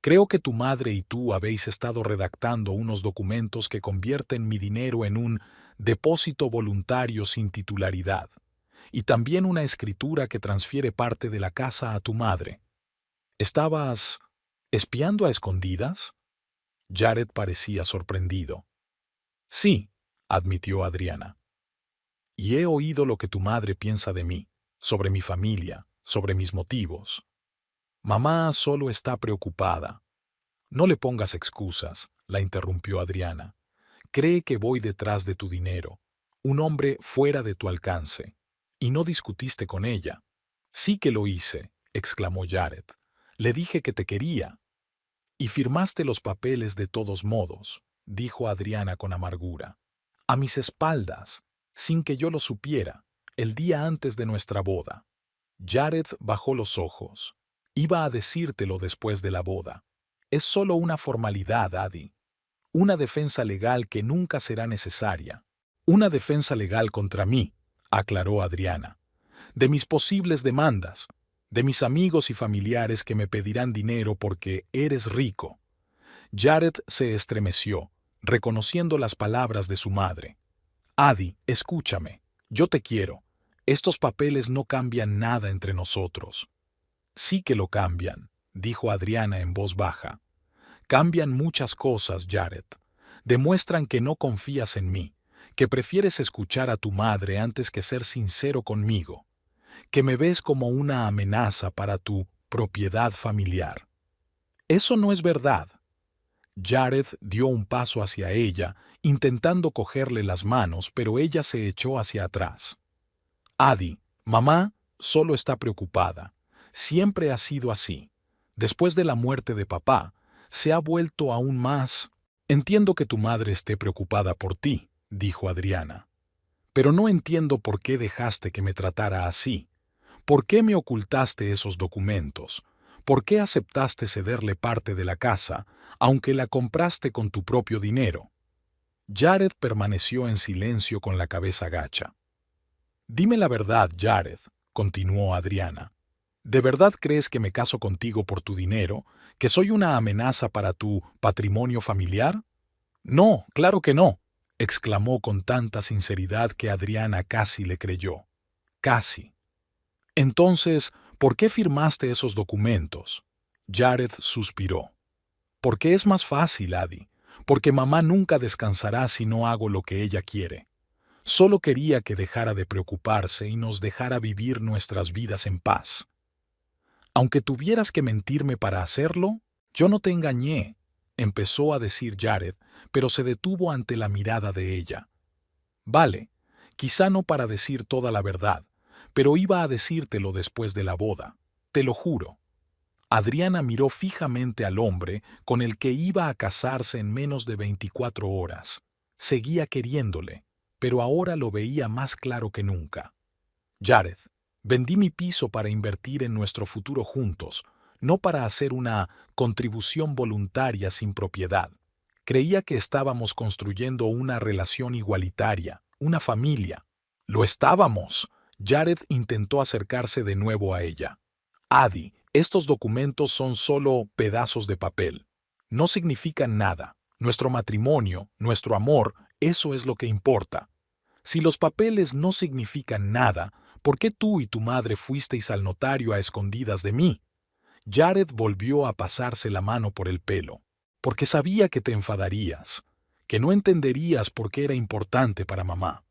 «Creo que tu madre y tú habéis estado redactando unos documentos que convierten mi dinero en un depósito voluntario sin titularidad, y también una escritura que transfiere parte de la casa a tu madre. ¿Estabas espiando a escondidas?». Jared parecía sorprendido. «Sí», admitió Adriana. «Y he oído lo que tu madre piensa de mí, sobre mi familia, sobre mis motivos. Mamá solo está preocupada». «No le pongas excusas», la interrumpió Adriana. «Cree que voy detrás de tu dinero, un hombre fuera de tu alcance. Y no discutiste con ella». «Sí que lo hice», exclamó Jared. «Le dije que te quería». «Y firmaste los papeles de todos modos», dijo Adriana con amargura. «A mis espaldas, sin que yo lo supiera, el día antes de nuestra boda». Jared bajó los ojos. «Iba a decírtelo después de la boda. Es solo una formalidad, Adi. Una defensa legal que nunca será necesaria». «Una defensa legal contra mí», aclaró Adriana. «De mis posibles demandas, de mis amigos y familiares que me pedirán dinero porque eres rico». Jared se estremeció, reconociendo las palabras de su madre. «Adi, escúchame. Yo te quiero. Estos papeles no cambian nada entre nosotros». «Sí que lo cambian», dijo Adriana en voz baja. «Cambian muchas cosas, Jared. Demuestran que no confías en mí, que prefieres escuchar a tu madre antes que ser sincero conmigo, que me ves como una amenaza para tu propiedad familiar». «Eso no es verdad». Jared dio un paso hacia ella, intentando cogerle las manos, pero ella se echó hacia atrás. «Adi, mamá solo está preocupada. Siempre ha sido así. Después de la muerte de papá, se ha vuelto aún más». «Entiendo que tu madre esté preocupada por ti», dijo Adriana. «Pero no entiendo por qué dejaste que me tratara así. ¿Por qué me ocultaste esos documentos? ¿Por qué aceptaste cederle parte de la casa, aunque la compraste con tu propio dinero?» Jared permaneció en silencio con la cabeza gacha. «Dime la verdad, Jared», continuó Adriana. «¿De verdad crees que me caso contigo por tu dinero, que soy una amenaza para tu patrimonio familiar?» «No, claro que no», exclamó con tanta sinceridad que Adriana casi le creyó. «Casi». «Entonces, ¿por qué firmaste esos documentos?». Jared suspiró. «Porque es más fácil, Adi. Porque mamá nunca descansará si no hago lo que ella quiere. Solo quería que dejara de preocuparse y nos dejara vivir nuestras vidas en paz. Aunque tuvieras que mentirme para hacerlo, yo no te engañé. empezó a decir Jared, pero se detuvo ante la mirada de ella. Vale, quizá no para decir toda la verdad, pero iba a decírtelo después de la boda, te lo juro. Adriana miró fijamente al hombre con el que iba a casarse en menos de 24 horas. Seguía queriéndole, pero ahora lo veía más claro que nunca. Jared, vendí mi piso para invertir en nuestro futuro juntos, no para hacer una contribución voluntaria sin propiedad. Creía que estábamos construyendo una relación igualitaria, una familia. ¡Lo estábamos! Jared intentó acercarse de nuevo a ella. Adi, estos documentos son solo pedazos de papel. No significan nada. Nuestro matrimonio, nuestro amor, eso es lo que importa. Si los papeles no significan nada, ¿por qué tú y tu madre fuisteis al notario a escondidas de mí? Jared volvió a pasarse la mano por el pelo, porque sabía que te enfadarías, que no entenderías por qué era importante para mamá.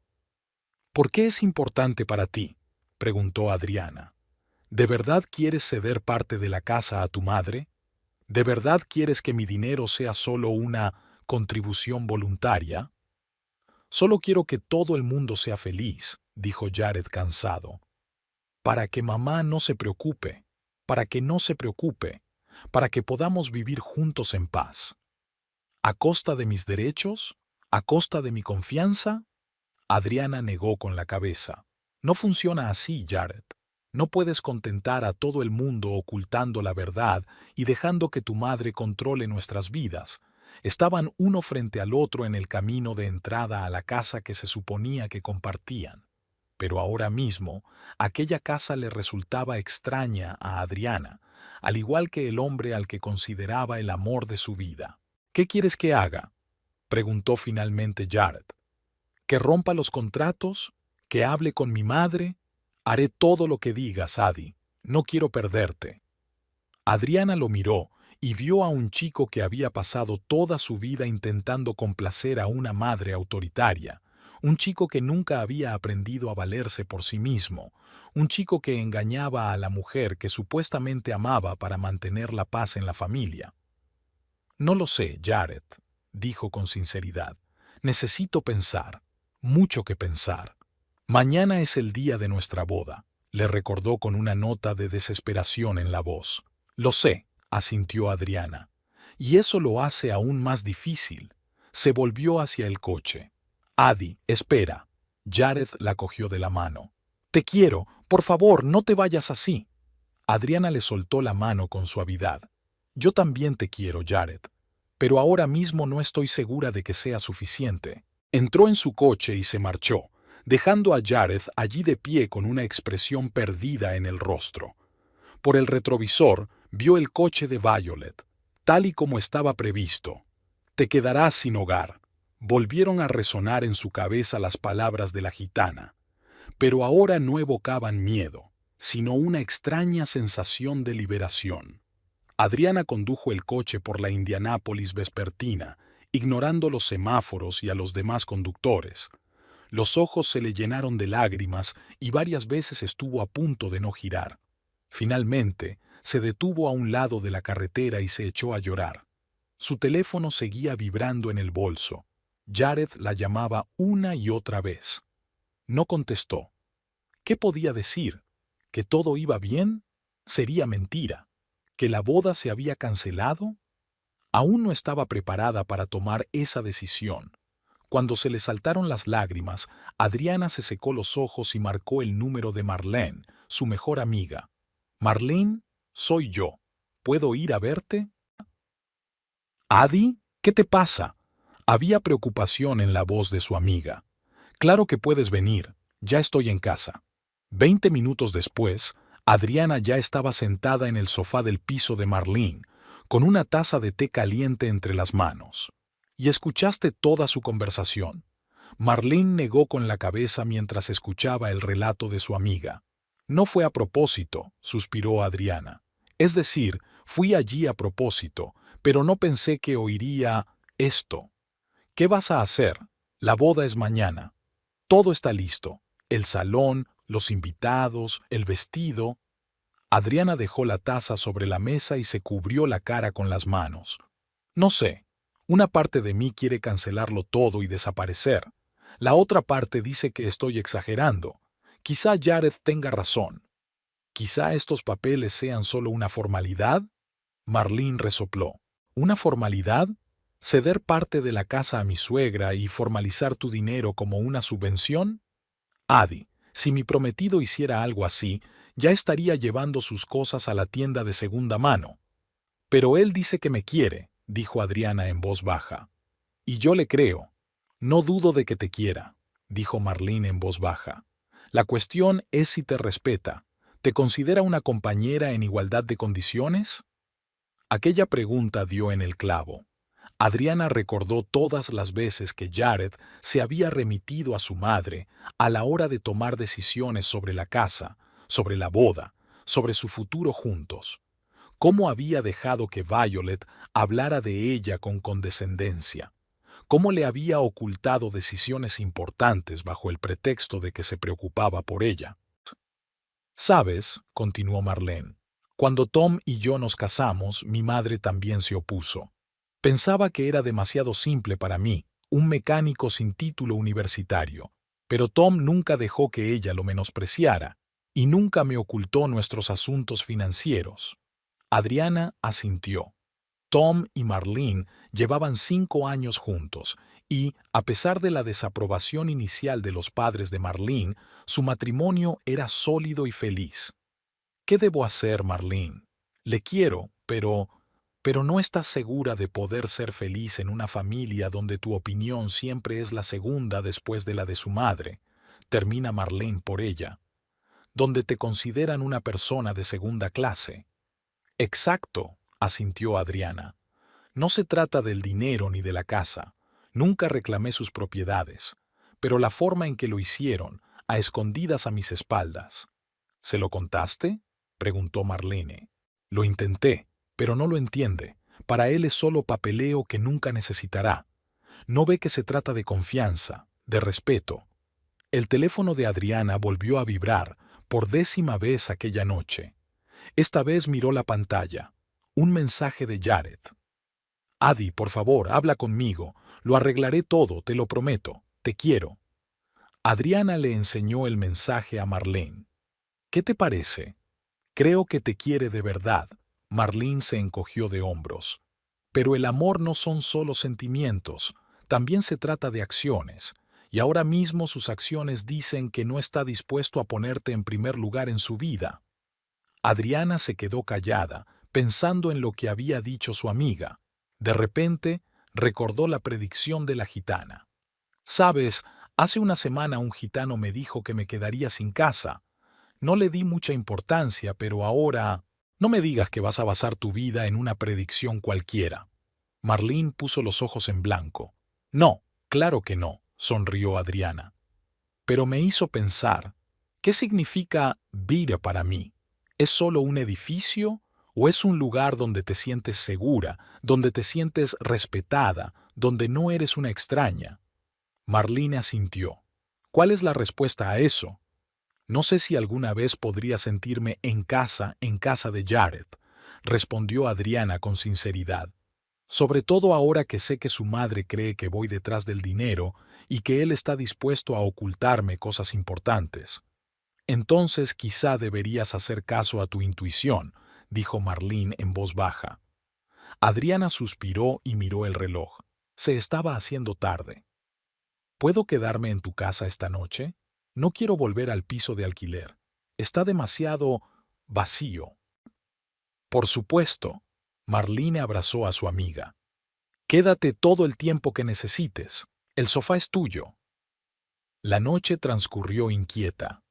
¿Por qué es importante para ti?, preguntó Adriana. ¿De verdad quieres ceder parte de la casa a tu madre? ¿De verdad quieres que mi dinero sea solo una contribución voluntaria? Solo quiero que todo el mundo sea feliz, dijo Jared cansado. Para que mamá no se preocupe, para que no se preocupe, para que podamos vivir juntos en paz. ¿A costa de mis derechos? ¿A costa de mi confianza? Adriana negó con la cabeza. No funciona así, Jared. No puedes contentar a todo el mundo ocultando la verdad y dejando que tu madre controle nuestras vidas. Estaban uno frente al otro en el camino de entrada a la casa que se suponía que compartían. Pero ahora mismo, aquella casa le resultaba extraña a Adriana, al igual que el hombre al que consideraba el amor de su vida. ¿Qué quieres que haga?, preguntó finalmente Jared. ¿Que rompa los contratos? ¿Que hable con mi madre? Haré todo lo que digas, Adi. No quiero perderte. Adriana lo miró y vio a un chico que había pasado toda su vida intentando complacer a una madre autoritaria, un chico que nunca había aprendido a valerse por sí mismo, un chico que engañaba a la mujer que supuestamente amaba para mantener la paz en la familia. No lo sé, Jared, dijo con sinceridad. Necesito pensar, mucho que pensar. Mañana es el día de nuestra boda, le recordó con una nota de desesperación en la voz. Lo sé, asintió Adriana. Y eso lo hace aún más difícil. Se volvió hacia el coche. Adi, espera. Jared la cogió de la mano. Te quiero, por favor, no te vayas así. Adriana le soltó la mano con suavidad. Yo también te quiero, Jared. Pero ahora mismo no estoy segura de que sea suficiente. Entró en su coche y se marchó, dejando a Jared allí de pie con una expresión perdida en el rostro. Por el retrovisor vio el coche de Violet, tal y como estaba previsto. Te quedarás sin hogar. Volvieron a resonar en su cabeza las palabras de la gitana, pero ahora no evocaban miedo, sino una extraña sensación de liberación. Adriana condujo el coche por la Indianápolis vespertina, ignorando los semáforos y a los demás conductores. Los ojos se le llenaron de lágrimas y varias veces estuvo a punto de no girar. Finalmente, se detuvo a un lado de la carretera y se echó a llorar. Su teléfono seguía vibrando en el bolso. Jared la llamaba una y otra vez. No contestó. ¿Qué podía decir? ¿Que todo iba bien? Sería mentira. ¿Que la boda se había cancelado? Aún no estaba preparada para tomar esa decisión. Cuando se le saltaron las lágrimas, Adriana se secó los ojos y marcó el número de Marlene, su mejor amiga. «Marlene, soy yo. ¿Puedo ir a verte?» «Adi, ¿qué te pasa?» Había preocupación en la voz de su amiga. «Claro que puedes venir. Ya estoy en casa». 20 minutos después, Adriana ya estaba sentada en el sofá del piso de Marlene, con una taza de té caliente entre las manos. Y escuchaste toda su conversación. Marlene negó con la cabeza mientras escuchaba el relato de su amiga. No fue a propósito, suspiró Adriana. Es decir, fui allí a propósito, pero no pensé que oiría esto. ¿Qué vas a hacer? La boda es mañana. Todo está listo. El salón, los invitados, el vestido. Adriana dejó la taza sobre la mesa y se cubrió la cara con las manos. No sé. Una parte de mí quiere cancelarlo todo y desaparecer. La otra parte dice que estoy exagerando. Quizá Jared tenga razón. Quizá estos papeles sean solo una formalidad. Marlene resopló. ¿Una formalidad? ¿Ceder parte de la casa a mi suegra y formalizar tu dinero como una subvención? Adi, si mi prometido hiciera algo así, ya estaría llevando sus cosas a la tienda de segunda mano. Pero él dice que me quiere, dijo Adriana en voz baja. Y yo le creo. No dudo de que te quiera, dijo Marlene en voz baja. La cuestión es si te respeta. ¿Te considera una compañera en igualdad de condiciones? Aquella pregunta dio en el clavo. Adriana recordó todas las veces que Jared se había remitido a su madre a la hora de tomar decisiones sobre la casa, sobre la boda, sobre su futuro juntos. Cómo había dejado que Violet hablara de ella con condescendencia. Cómo le había ocultado decisiones importantes bajo el pretexto de que se preocupaba por ella. «Sabes», continuó Marlene, «cuando Tom y yo nos casamos, mi madre también se opuso. Pensaba que era demasiado simple para mí, un mecánico sin título universitario, pero Tom nunca dejó que ella lo menospreciara y nunca me ocultó nuestros asuntos financieros». Adriana asintió. Tom y Marlene llevaban 5 años juntos y, a pesar de la desaprobación inicial de los padres de Marlene, su matrimonio era sólido y feliz. ¿Qué debo hacer, Marlene? Le quiero, pero ¿no estás segura de poder ser feliz en una familia donde tu opinión siempre es la segunda después de la de su madre? Termina Marlene por ella. Donde te consideran una persona de segunda clase. Exacto, asintió Adriana. No se trata del dinero ni de la casa. Nunca reclamé sus propiedades, pero la forma en que lo hicieron, a escondidas a mis espaldas. ¿Se lo contaste?, preguntó Marlene. Lo intenté, pero no lo entiende. Para él es solo papeleo que nunca necesitará. No ve que se trata de confianza, de respeto. El teléfono de Adriana volvió a vibrar por 10ª vez aquella noche. Esta vez miró la pantalla. Un mensaje de Jared. «Adi, por favor, habla conmigo. Lo arreglaré todo, te lo prometo. Te quiero». Adriana le enseñó el mensaje a Marlene. «¿Qué te parece?» «Creo que te quiere de verdad». Marlene se encogió de hombros. «Pero el amor no son solo sentimientos, también se trata de acciones. Y ahora mismo sus acciones dicen que no está dispuesto a ponerte en primer lugar en su vida». Adriana se quedó callada, pensando en lo que había dicho su amiga. De repente, recordó la predicción de la gitana. «Sabes, hace una semana un gitano me dijo que me quedaría sin casa. No le di mucha importancia, pero ahora... No me digas que vas a basar tu vida en una predicción cualquiera». Marlene puso los ojos en blanco. «No, claro que no», sonrió Adriana. «Pero me hizo pensar, ¿qué significa vida para mí? ¿Es solo un edificio o es un lugar donde te sientes segura, donde te sientes respetada, donde no eres una extraña?» Marlene asintió. «¿Cuál es la respuesta a eso?» «No sé si alguna vez podría sentirme en casa de Jared», respondió Adriana con sinceridad. «Sobre todo ahora que sé que su madre cree que voy detrás del dinero y que él está dispuesto a ocultarme cosas importantes». «Entonces quizá deberías hacer caso a tu intuición», dijo Marlene en voz baja. Adriana suspiró y miró el reloj. Se estaba haciendo tarde. «¿Puedo quedarme en tu casa esta noche? No quiero volver al piso de alquiler. Está demasiado vacío». «Por supuesto». Marlene abrazó a su amiga. «Quédate todo el tiempo que necesites. El sofá es tuyo». La noche transcurrió inquieta.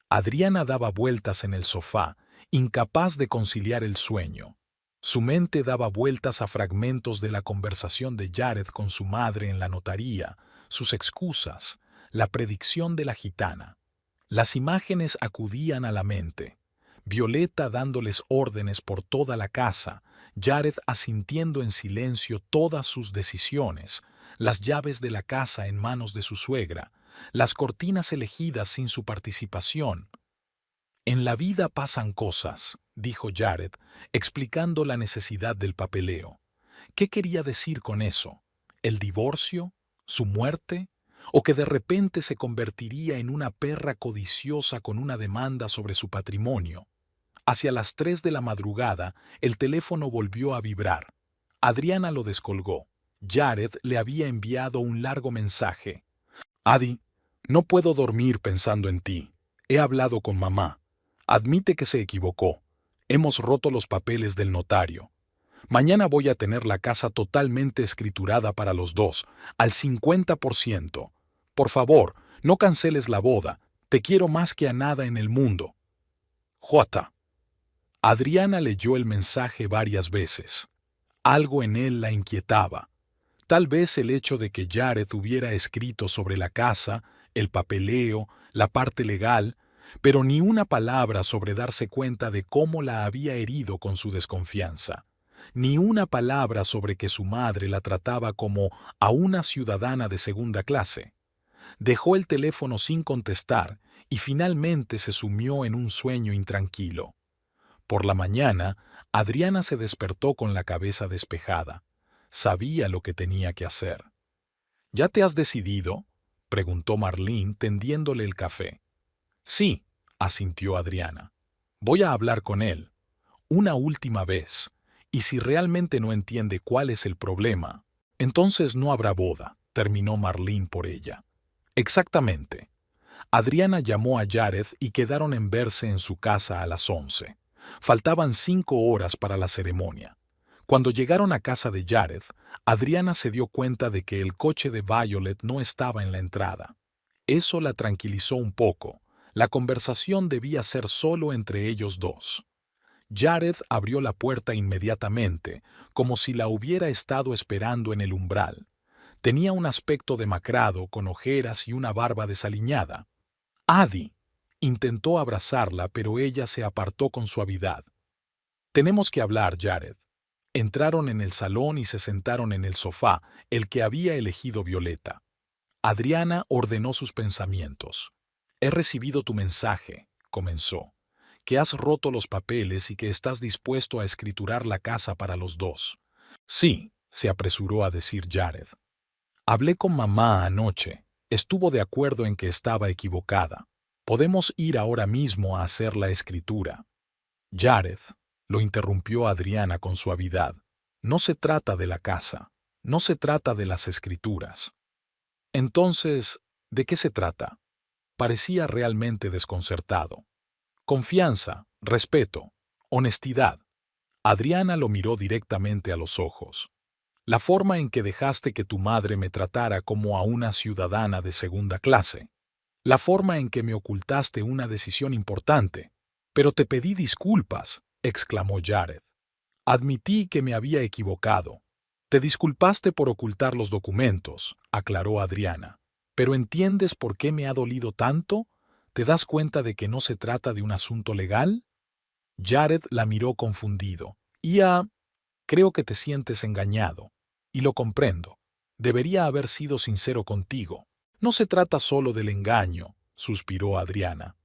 Adriana daba vueltas en el sofá, incapaz de conciliar el sueño. Su mente daba vueltas a fragmentos de la conversación de Jared con su madre en la notaría, sus excusas, la predicción de la gitana. Las imágenes acudían a la mente. Violeta dándoles órdenes por toda la casa, Jared asintiendo en silencio todas sus decisiones, las llaves de la casa en manos de su suegra, las cortinas elegidas sin su participación. «En la vida pasan cosas», dijo Jared, explicando la necesidad del papeleo. ¿Qué quería decir con eso? ¿El divorcio? ¿Su muerte? ¿O que de repente se convertiría en una perra codiciosa con una demanda sobre su patrimonio? Hacia las 3 de la madrugada, el teléfono volvió a vibrar. Adriana lo descolgó. Jared le había enviado un largo mensaje. Adi, no puedo dormir pensando en ti. He hablado con mamá. Admite que se equivocó. Hemos roto los papeles del notario. Mañana voy a tener la casa totalmente escriturada para los dos, al 50%. Por favor, no canceles la boda. Te quiero más que a nada en el mundo. J. Adriana leyó el mensaje varias veces. Algo en él la inquietaba. Tal vez el hecho de que Jared hubiera escrito sobre la casa, el papeleo, la parte legal, pero ni una palabra sobre darse cuenta de cómo la había herido con su desconfianza. Ni una palabra sobre que su madre la trataba como a una ciudadana de segunda clase. Dejó el teléfono sin contestar y finalmente se sumió en un sueño intranquilo. Por la mañana, Adriana se despertó con la cabeza despejada. Sabía lo que tenía que hacer. ¿Ya te has decidido?, preguntó Marlene tendiéndole el café. Sí, asintió Adriana. Voy a hablar con él. Una última vez. Y si realmente no entiende cuál es el problema, entonces no habrá boda, terminó Marlene por ella. Exactamente. Adriana llamó a Jared y quedaron en verse en su casa a las 11. Faltaban 5 horas para la ceremonia. Cuando llegaron a casa de Jared, Adriana se dio cuenta de que el coche de Violet no estaba en la entrada. Eso la tranquilizó un poco. La conversación debía ser solo entre ellos dos. Jared abrió la puerta inmediatamente, como si la hubiera estado esperando en el umbral. Tenía un aspecto demacrado, con ojeras y una barba desaliñada. Adi intentó abrazarla, pero ella se apartó con suavidad. Tenemos que hablar, Jared. Entraron en el salón y se sentaron en el sofá, el que había elegido Violeta. Adriana ordenó sus pensamientos. He recibido tu mensaje, comenzó, que has roto los papeles y que estás dispuesto a escriturar la casa para los dos. Sí, se apresuró a decir Jared. Hablé con mamá anoche. Estuvo de acuerdo en que estaba equivocada. Podemos ir ahora mismo a hacer la escritura. Jared, lo interrumpió Adriana con suavidad. No se trata de la casa. No se trata de las escrituras. Entonces, ¿de qué se trata? Parecía realmente desconcertado. Confianza, respeto, honestidad. Adriana lo miró directamente a los ojos. La forma en que dejaste que tu madre me tratara como a una ciudadana de segunda clase. La forma en que me ocultaste una decisión importante. Pero te pedí disculpas, exclamó Jared. Admití que me había equivocado. Te disculpaste por ocultar los documentos, aclaró Adriana. ¿Pero entiendes por qué me ha dolido tanto? ¿Te das cuenta de que no se trata de un asunto legal? Jared la miró confundido. Creo que te sientes engañado. Y lo comprendo. Debería haber sido sincero contigo. No se trata solo del engaño, suspiró Adriana.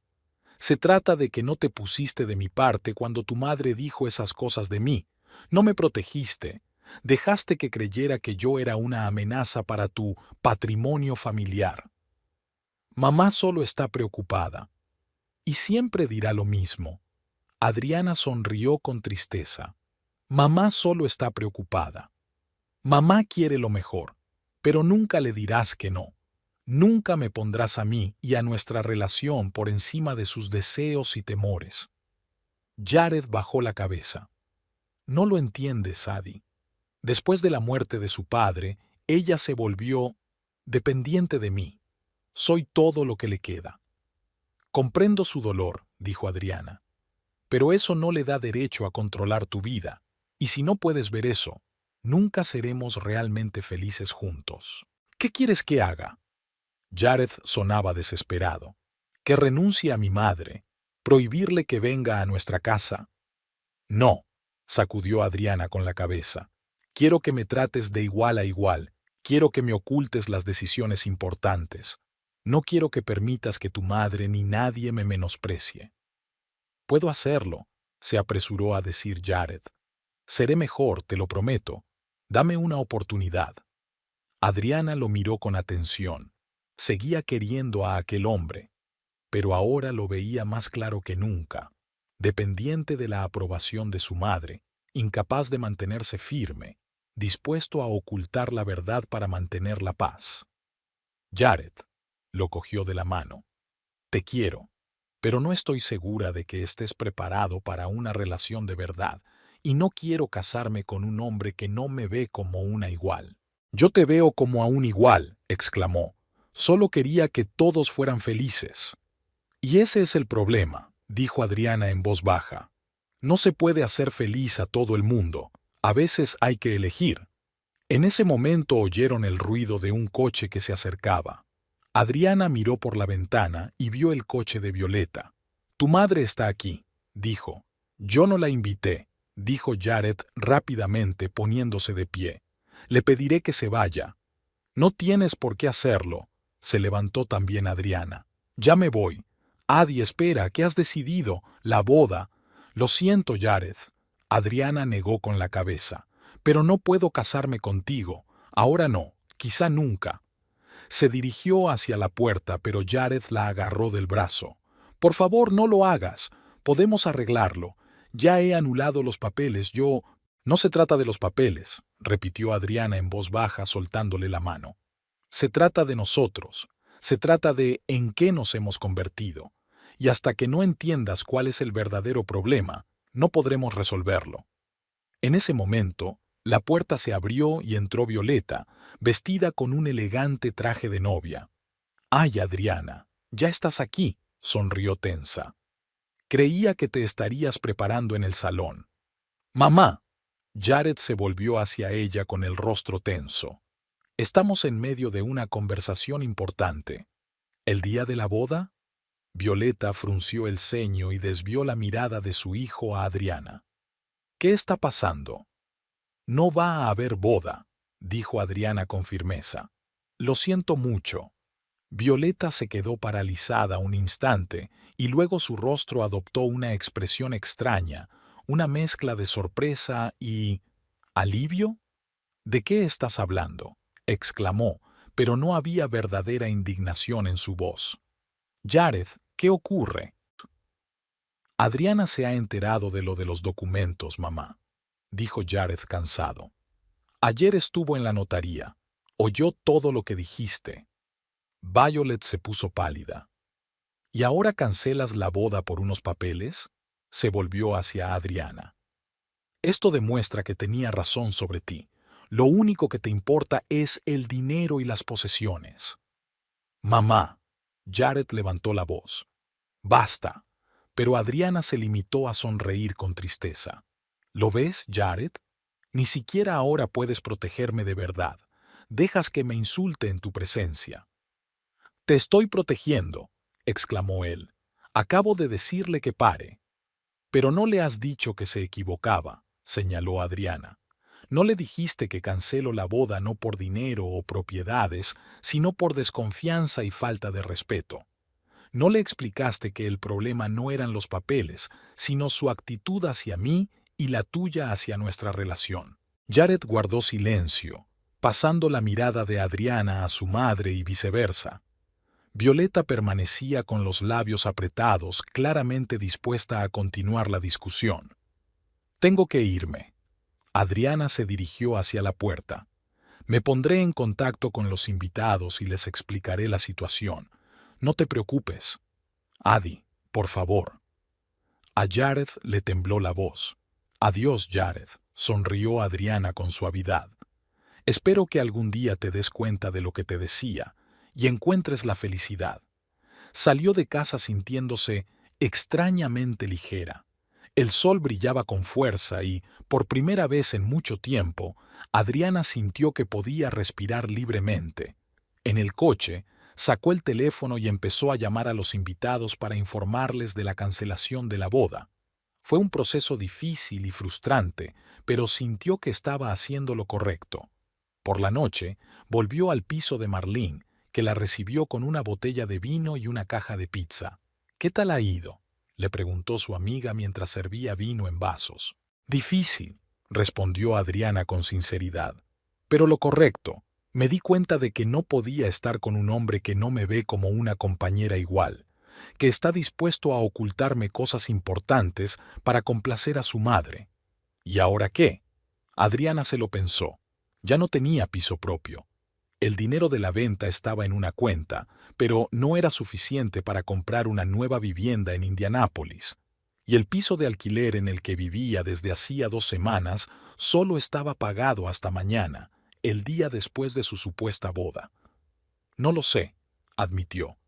Se trata de que no te pusiste de mi parte cuando tu madre dijo esas cosas de mí. No me protegiste. Dejaste que creyera que yo era una amenaza para tu patrimonio familiar. Mamá solo está preocupada. Y siempre dirá lo mismo. Adriana sonrió con tristeza. Mamá solo está preocupada. Mamá quiere lo mejor, pero nunca le dirás que no. Nunca me pondrás a mí y a nuestra relación por encima de sus deseos y temores. Jared bajó la cabeza. No lo entiendes, Adi. Después de la muerte de su padre, ella se volvió dependiente de mí. Soy todo lo que le queda. Comprendo su dolor, dijo Adriana. Pero eso no le da derecho a controlar tu vida. Y si no puedes ver eso, nunca seremos realmente felices juntos. ¿Qué quieres que haga? Jared sonaba desesperado. Que renuncie a mi madre. Prohibirle que venga a nuestra casa. No, sacudió Adriana con la cabeza. Quiero que me trates de igual a igual. Quiero que me ocultes las decisiones importantes. No quiero que permitas que tu madre ni nadie me menosprecie. Puedo hacerlo, se apresuró a decir Jared. Seré mejor, te lo prometo. Dame una oportunidad. Adriana lo miró con atención. Seguía queriendo a aquel hombre, pero ahora lo veía más claro que nunca, dependiente de la aprobación de su madre, incapaz de mantenerse firme, dispuesto a ocultar la verdad para mantener la paz. Jared lo cogió de la mano. Te quiero, pero no estoy segura de que estés preparado para una relación de verdad, y no quiero casarme con un hombre que no me ve como una igual. Yo te veo como a un igual, exclamó. Solo quería que todos fueran felices. Y ese es el problema, dijo Adriana en voz baja. No se puede hacer feliz a todo el mundo. A veces hay que elegir. En ese momento oyeron el ruido de un coche que se acercaba. Adriana miró por la ventana y vio el coche de Violeta. Tu madre está aquí, dijo. Yo no la invité, dijo Jared rápidamente poniéndose de pie. Le pediré que se vaya. No tienes por qué hacerlo. Se levantó también Adriana. Ya me voy. Adi, espera, ¿qué has decidido? La boda. Lo siento, Jared. Adriana negó con la cabeza. Pero no puedo casarme contigo. Ahora no, quizá nunca. Se dirigió hacia la puerta, pero Jared la agarró del brazo. Por favor, no lo hagas. Podemos arreglarlo. Ya he anulado los papeles. No se trata de los papeles, repitió Adriana en voz baja, soltándole la mano. Se trata de nosotros. Se trata de en qué nos hemos convertido. Y hasta que no entiendas cuál es el verdadero problema, no podremos resolverlo. En ese momento, la puerta se abrió y entró Violeta, vestida con un elegante traje de novia. «Ay, Adriana, ya estás aquí», sonrió tensa. «Creía que te estarías preparando en el salón». «Mamá». Jared se volvió hacia ella con el rostro tenso. «Estamos en medio de una conversación importante». «¿El día de la boda?». Violeta frunció el ceño y desvió la mirada de su hijo a Adriana. «¿Qué está pasando?». «No va a haber boda», dijo Adriana con firmeza. «Lo siento mucho». Violeta se quedó paralizada un instante y luego su rostro adoptó una expresión extraña, una mezcla de sorpresa y... ¿alivio? ¿De qué estás hablando?, exclamó, pero no había verdadera indignación en su voz. «Jared, ¿qué ocurre?». «Adriana se ha enterado de lo de los documentos, mamá», dijo Jared cansado. «Ayer estuvo en la notaría. Oyó todo lo que dijiste». Violet se puso pálida. «¿Y ahora cancelas la boda por unos papeles?», se volvió hacia Adriana. «Esto demuestra que tenía razón sobre ti. Lo único que te importa es el dinero y las posesiones». «Mamá», Jared levantó la voz. «Basta». Pero Adriana se limitó a sonreír con tristeza. «¿Lo ves, Jared? Ni siquiera ahora puedes protegerme de verdad. Dejas que me insulte en tu presencia». «Te estoy protegiendo», exclamó él. «Acabo de decirle que pare». «Pero no le has dicho que se equivocaba», señaló Adriana. «No le dijiste que cancelo la boda no por dinero o propiedades, sino por desconfianza y falta de respeto. No le explicaste que el problema no eran los papeles, sino su actitud hacia mí y la tuya hacia nuestra relación». Jared guardó silencio, pasando la mirada de Adriana a su madre y viceversa. Violeta permanecía con los labios apretados, claramente dispuesta a continuar la discusión. «Tengo que irme». Adriana se dirigió hacia la puerta. «Me pondré en contacto con los invitados y les explicaré la situación. No te preocupes. Adi, por favor». A Jared le tembló la voz. «Adiós, Jared», sonrió Adriana con suavidad. «Espero que algún día te des cuenta de lo que te decía y encuentres la felicidad». Salió de casa sintiéndose extrañamente ligera. El sol brillaba con fuerza y, por primera vez en mucho tiempo, Adriana sintió que podía respirar libremente. En el coche, sacó el teléfono y empezó a llamar a los invitados para informarles de la cancelación de la boda. Fue un proceso difícil y frustrante, pero sintió que estaba haciendo lo correcto. Por la noche, volvió al piso de Marlene, que la recibió con una botella de vino y una caja de pizza. «¿Qué tal ha ido?», le preguntó su amiga mientras servía vino en vasos. «Difícil. respondió Adriana con sinceridad. Pero lo correcto, me di cuenta de que no podía estar con un hombre que no me ve como una compañera igual, que está dispuesto a ocultarme cosas importantes para complacer a su madre. ¿Y ahora qué? Adriana se lo pensó. Ya no tenía piso propio. El dinero de la venta estaba en una cuenta, pero no era suficiente para comprar una nueva vivienda en Indianápolis. Y el piso de alquiler en el que vivía desde hacía 2 semanas solo estaba pagado hasta mañana, el día después de su supuesta boda. No lo sé, admitió.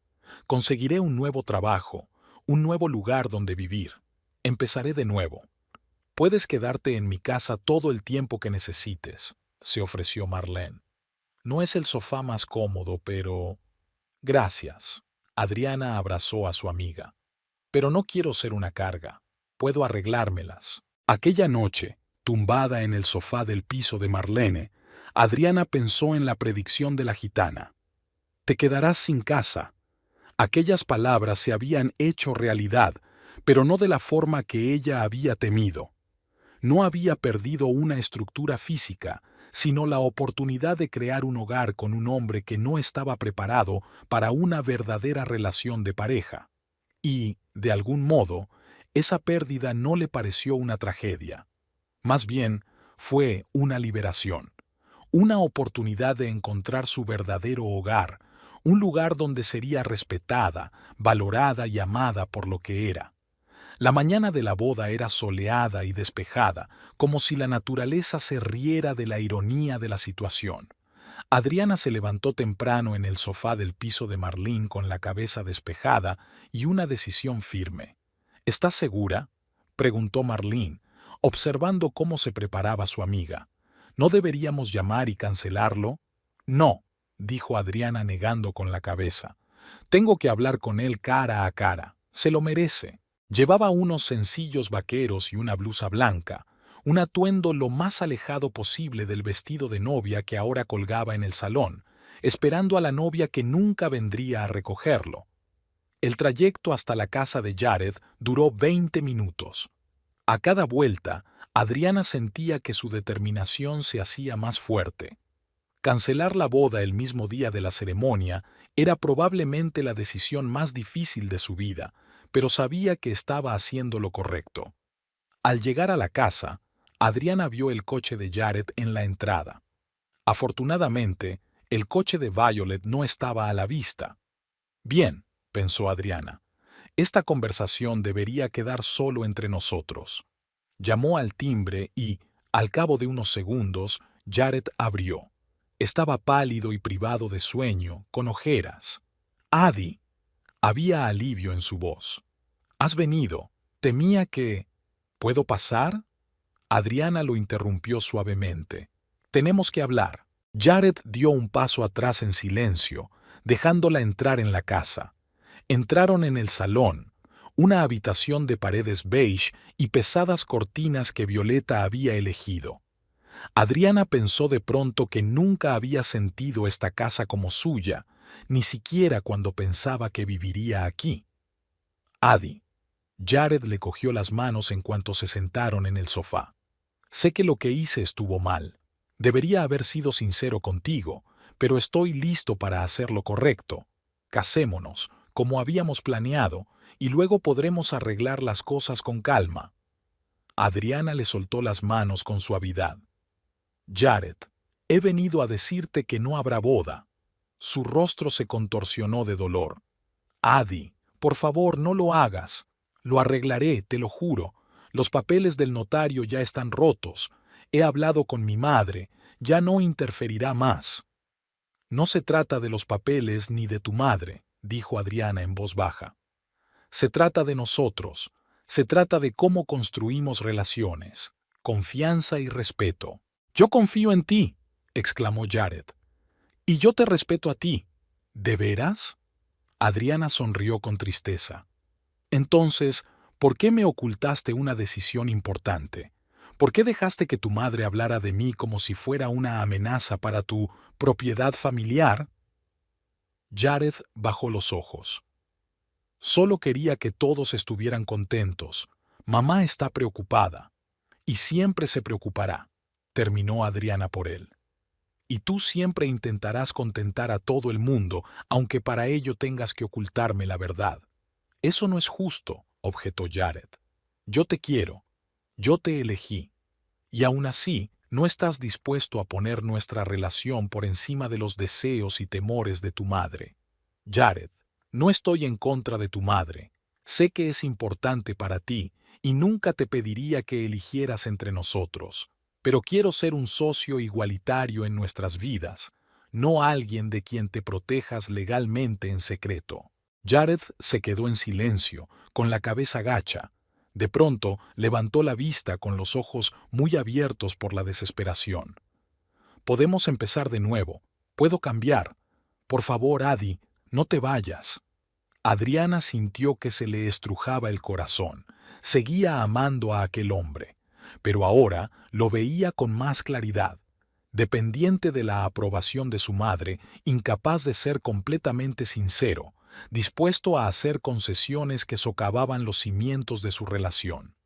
Conseguiré un nuevo trabajo, un nuevo lugar donde vivir. Empezaré de nuevo. Puedes quedarte en mi casa todo el tiempo que necesites, se ofreció Marlene. No es el sofá más cómodo, pero... Gracias. Adriana abrazó a su amiga. Pero no quiero ser una carga. Puedo arreglármelas. Aquella noche, tumbada en el sofá del piso de Marlene, Adriana pensó en la predicción de la gitana. Te quedarás sin casa. Aquellas palabras se habían hecho realidad, pero no de la forma que ella había temido. No había perdido una estructura física, sino la oportunidad de crear un hogar con un hombre que no estaba preparado para una verdadera relación de pareja. Y, de algún modo, esa pérdida no le pareció una tragedia. Más bien, fue una liberación, una oportunidad de encontrar su verdadero hogar, un lugar donde sería respetada, valorada y amada por lo que era. La mañana de la boda era soleada y despejada, como si la naturaleza se riera de la ironía de la situación. Adriana se levantó temprano en el sofá del piso de Marlene con la cabeza despejada y una decisión firme. ¿Estás segura?, preguntó Marlene, observando cómo se preparaba su amiga. ¿No deberíamos llamar y cancelarlo? No, dijo Adriana negando con la cabeza. Tengo que hablar con él cara a cara. Se lo merece. Llevaba unos sencillos vaqueros y una blusa blanca, un atuendo lo más alejado posible del vestido de novia que ahora colgaba en el salón, esperando a la novia que nunca vendría a recogerlo. El trayecto hasta la casa de Jared duró 20 minutos. A cada vuelta, Adriana sentía que su determinación se hacía más fuerte. Cancelar la boda el mismo día de la ceremonia era probablemente la decisión más difícil de su vida, pero sabía que estaba haciendo lo correcto. Al llegar a la casa, Adriana vio el coche de Jared en la entrada. Afortunadamente, el coche de Violet no estaba a la vista. Bien, pensó Adriana, esta conversación debería quedar solo entre nosotros. Llamó al timbre y, al cabo de unos segundos, Jared abrió. Estaba pálido y privado de sueño, con ojeras. «Adi», había alivio en su voz. «¿Has venido? Temía que... ¿Puedo pasar?» Adriana lo interrumpió suavemente. «Tenemos que hablar». Jared dio un paso atrás en silencio, dejándola entrar en la casa. Entraron en el salón, una habitación de paredes beige y pesadas cortinas que Violeta había elegido. Adriana pensó de pronto que nunca había sentido esta casa como suya, ni siquiera cuando pensaba que viviría aquí. «Adi». Jared le cogió las manos en cuanto se sentaron en el sofá. «Sé que lo que hice estuvo mal. Debería haber sido sincero contigo, pero estoy listo para hacer lo correcto. Casémonos, como habíamos planeado, y luego podremos arreglar las cosas con calma». Adriana le soltó las manos con suavidad. «Jared, he venido a decirte que no habrá boda». Su rostro se contorsionó de dolor. «Adi, por favor, no lo hagas. Lo arreglaré, te lo juro. Los papeles del notario ya están rotos. He hablado con mi madre. Ya no interferirá más». «No se trata de los papeles ni de tu madre», dijo Adriana en voz baja. «Se trata de nosotros. Se trata de cómo construimos relaciones, confianza y respeto». «Yo confío en ti», exclamó Jared. «Y yo te respeto a ti». «¿De veras?». Adriana sonrió con tristeza. «Entonces, ¿por qué me ocultaste una decisión importante? ¿Por qué dejaste que tu madre hablara de mí como si fuera una amenaza para tu propiedad familiar?» Jared bajó los ojos. «Solo quería que todos estuvieran contentos. Mamá está preocupada. y siempre se preocupará, terminó Adriana por él. Y tú siempre intentarás contentar a todo el mundo, aunque para ello tengas que ocultarme la verdad. Eso no es justo, objetó Jared. Yo te quiero, yo te elegí, y aún así no estás dispuesto a poner nuestra relación por encima de los deseos y temores de tu madre. Jared, no estoy en contra de tu madre. Sé que es importante para ti y nunca te pediría que eligieras entre nosotros, pero quiero ser un socio igualitario en nuestras vidas, no alguien de quien te protejas legalmente en secreto. Jared se quedó en silencio, con la cabeza gacha. De pronto levantó la vista con los ojos muy abiertos por la desesperación. Podemos empezar de nuevo. Puedo cambiar. Por favor, Adi, no te vayas. Adriana sintió que se le estrujaba el corazón. Seguía amando a aquel hombre, pero ahora lo veía con más claridad. Dependiente de la aprobación de su madre, incapaz de ser completamente sincero, dispuesto a hacer concesiones que socavaban los cimientos de su relación.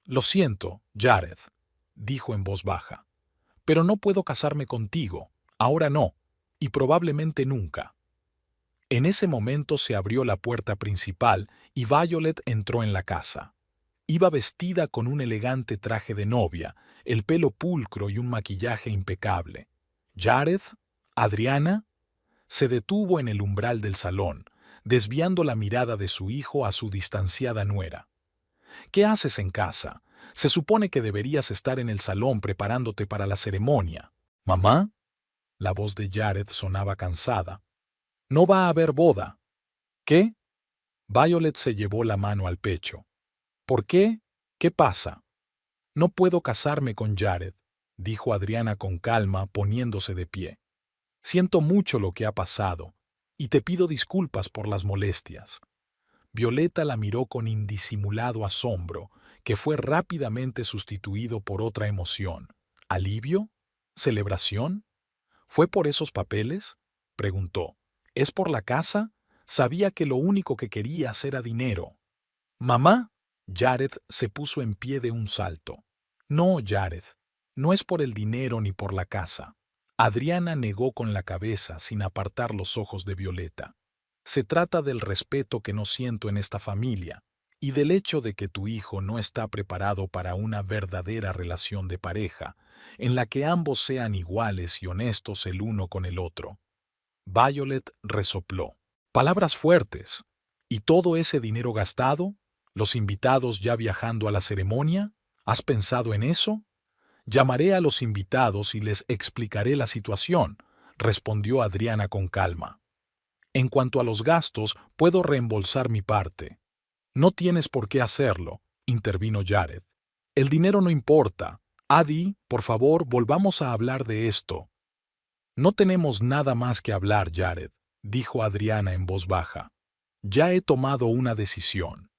Lo siento, Jared, dijo en voz baja, pero no puedo casarme contigo, ahora no, y probablemente nunca. En ese momento se abrió la puerta principal y Violet entró en la casa. Iba vestida con un elegante traje de novia, el pelo pulcro y un maquillaje impecable. ¿Jared? ¿Adriana? Se detuvo en el umbral del salón, desviando la mirada de su hijo a su distanciada nuera. ¿Qué haces en casa? Se supone que deberías estar en el salón preparándote para la ceremonia. ¿Mamá? La voz de Jared sonaba cansada. No va a haber boda. ¿Qué? Violet se llevó la mano al pecho. ¿Por qué? ¿Qué pasa? No puedo casarme con Jared, dijo Adriana con calma, poniéndose de pie. Siento mucho lo que ha pasado, y te pido disculpas por las molestias. Violeta la miró con indisimulado asombro, que fue rápidamente sustituido por otra emoción. ¿Alivio? ¿Celebración? ¿Fue por esos papeles? Preguntó. ¿Es por la casa? Sabía que lo único que querías era dinero. ¿Mamá? Jared se puso en pie de un salto. No, Jared, no es por el dinero ni por la casa. Adriana negó con la cabeza sin apartar los ojos de Violeta. Se trata del respeto que no siento en esta familia y del hecho de que tu hijo no está preparado para una verdadera relación de pareja, en la que ambos sean iguales y honestos el uno con el otro. Violet resopló. Palabras fuertes. ¿Y todo ese dinero gastado? ¿Los invitados ya viajando a la ceremonia? ¿Has pensado en eso? Llamaré a los invitados y les explicaré la situación, respondió Adriana con calma. En cuanto a los gastos, puedo reembolsar mi parte. No tienes por qué hacerlo, intervino Jared. El dinero no importa. Adi, por favor, volvamos a hablar de esto. No tenemos nada más que hablar, Jared, dijo Adriana en voz baja. Ya he tomado una decisión.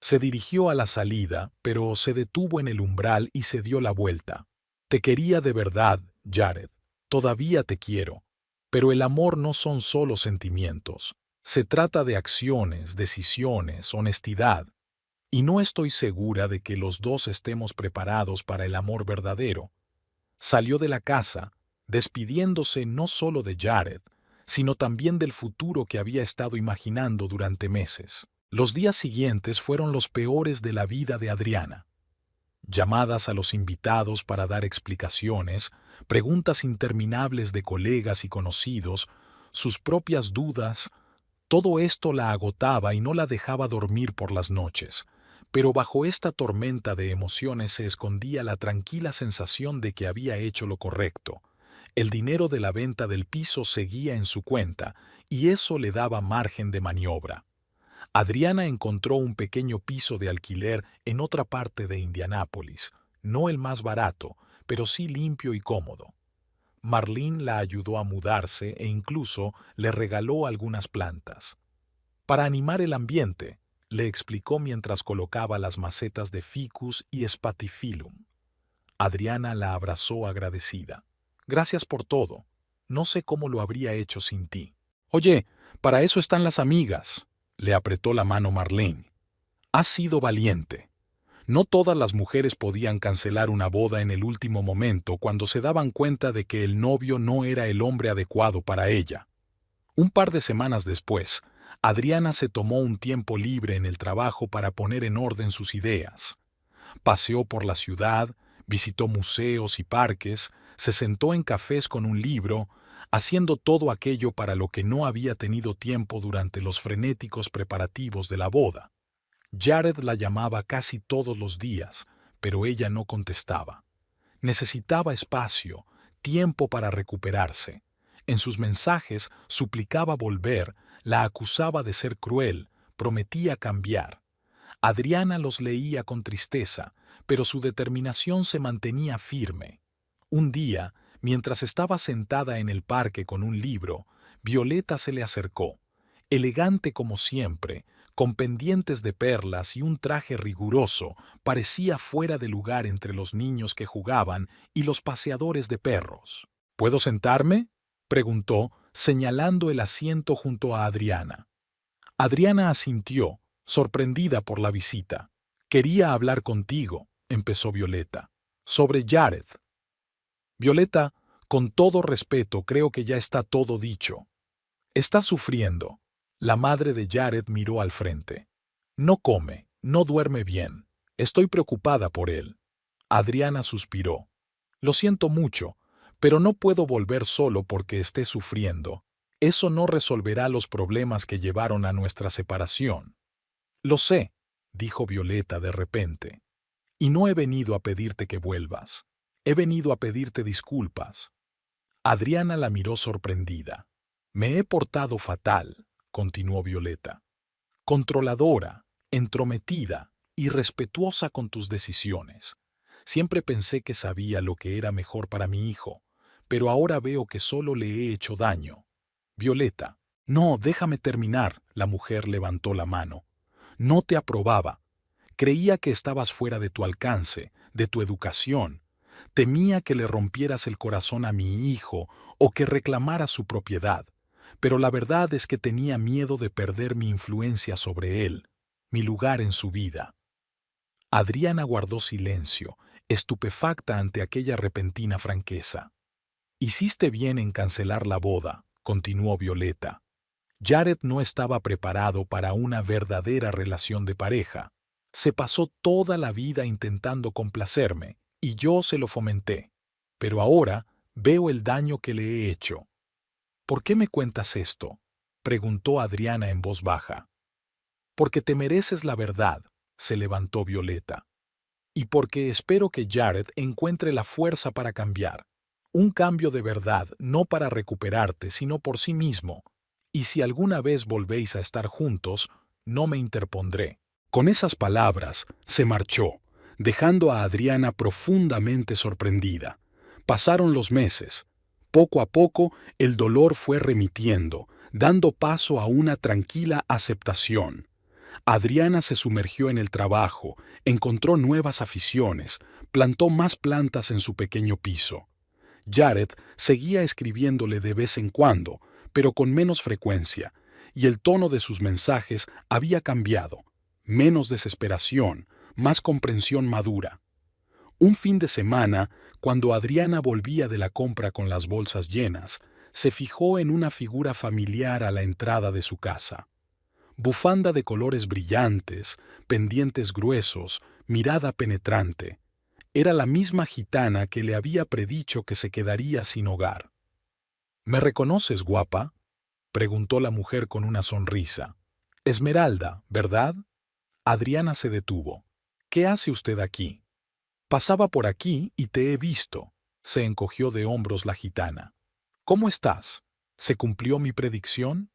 Se dirigió a la salida, pero se detuvo en el umbral y se dio la vuelta. Te quería de verdad, Jared. Todavía te quiero. Pero el amor no son solo sentimientos. Se trata de acciones, decisiones, honestidad. Y no estoy segura de que los dos estemos preparados para el amor verdadero. Salió de la casa, despidiéndose no solo de Jared, sino también del futuro que había estado imaginando durante meses. Los días siguientes fueron los peores de la vida de Adriana. Llamadas a los invitados para dar explicaciones, preguntas interminables de colegas y conocidos, sus propias dudas, todo esto la agotaba y no la dejaba dormir por las noches. Pero bajo esta tormenta de emociones se escondía la tranquila sensación de que había hecho lo correcto. El dinero de la venta del piso seguía en su cuenta, y eso le daba margen de maniobra. Adriana encontró un pequeño piso de alquiler en otra parte de Indianápolis, no el más barato, pero sí limpio y cómodo. Marlene la ayudó a mudarse e incluso le regaló algunas plantas. Para animar el ambiente, le explicó mientras colocaba las macetas de ficus y spathiphyllum. Adriana la abrazó agradecida. Gracias por todo. No sé cómo lo habría hecho sin ti. Oye, para eso están las amigas. Le apretó la mano Marlene. Has sido valiente. No todas las mujeres podían cancelar una boda en el último momento cuando se daban cuenta de que el novio no era el hombre adecuado para ella. Un par de semanas después, Adriana se tomó un tiempo libre en el trabajo para poner en orden sus ideas. Paseó por la ciudad, visitó museos y parques, se sentó en cafés con un libro, haciendo todo aquello para lo que no había tenido tiempo durante los frenéticos preparativos de la boda. Jared la llamaba casi todos los días, pero ella no contestaba. Necesitaba espacio, tiempo para recuperarse. En sus mensajes suplicaba volver, la acusaba de ser cruel, prometía cambiar. Adriana los leía con tristeza, pero su determinación se mantenía firme. Un día, mientras estaba sentada en el parque con un libro, Violeta se le acercó, elegante como siempre, con pendientes de perlas y un traje riguroso, parecía fuera de lugar entre los niños que jugaban y los paseadores de perros. ¿Puedo sentarme?, preguntó, señalando el asiento junto a Adriana. Adriana asintió, sorprendida por la visita. «Quería hablar contigo», empezó Violeta. «Sobre Jared». «Violeta, con todo respeto, creo que ya está todo dicho. Está sufriendo». La madre de Jared miró al frente. «No come, no duerme bien. Estoy preocupada por él». Adriana suspiró. «Lo siento mucho, pero no puedo volver solo porque esté sufriendo. Eso no resolverá los problemas que llevaron a nuestra separación». «Lo sé», dijo Violeta de repente. «Y no he venido a pedirte que vuelvas. He venido a pedirte disculpas». Adriana la miró sorprendida. «Me he portado fatal», continuó Violeta. «Controladora, entrometida, irrespetuosa con tus decisiones. Siempre pensé que sabía lo que era mejor para mi hijo, pero ahora veo que solo le he hecho daño». «Violeta». «No, déjame terminar», la mujer levantó la mano. «No te aprobaba. Creía que estabas fuera de tu alcance, de tu educación. Temía que le rompieras el corazón a mi hijo o que reclamaras su propiedad. Pero la verdad es que tenía miedo de perder mi influencia sobre él, mi lugar en su vida». Adriana guardó silencio, estupefacta ante aquella repentina franqueza. «Hiciste bien en cancelar la boda», continuó Violeta. «Jared no estaba preparado para una verdadera relación de pareja. Se pasó toda la vida intentando complacerme, y yo se lo fomenté. Pero ahora veo el daño que le he hecho». «¿Por qué me cuentas esto?», preguntó Adriana en voz baja. «Porque te mereces la verdad», se levantó Violeta. «Y porque espero que Jared encuentre la fuerza para cambiar. Un cambio de verdad, no para recuperarte, sino por sí mismo. Y si alguna vez volvéis a estar juntos, no me interpondré». Con esas palabras, se marchó, dejando a Adriana profundamente sorprendida. Pasaron los meses. Poco a poco, el dolor fue remitiendo, dando paso a una tranquila aceptación. Adriana se sumergió en el trabajo, encontró nuevas aficiones, plantó más plantas en su pequeño piso. Jared seguía escribiéndole de vez en cuando, pero con menos frecuencia, y el tono de sus mensajes había cambiado. Menos desesperación, más comprensión madura. Un fin de semana, cuando Adriana volvía de la compra con las bolsas llenas, se fijó en una figura familiar a la entrada de su casa. Bufanda de colores brillantes, pendientes gruesos, mirada penetrante. Era la misma gitana que le había predicho que se quedaría sin hogar. «¿Me reconoces, guapa?», preguntó la mujer con una sonrisa. «Esmeralda, ¿verdad?». Adriana se detuvo. «¿Qué hace usted aquí?». «Pasaba por aquí y te he visto», se encogió de hombros la gitana. «¿Cómo estás? ¿Se cumplió mi predicción?».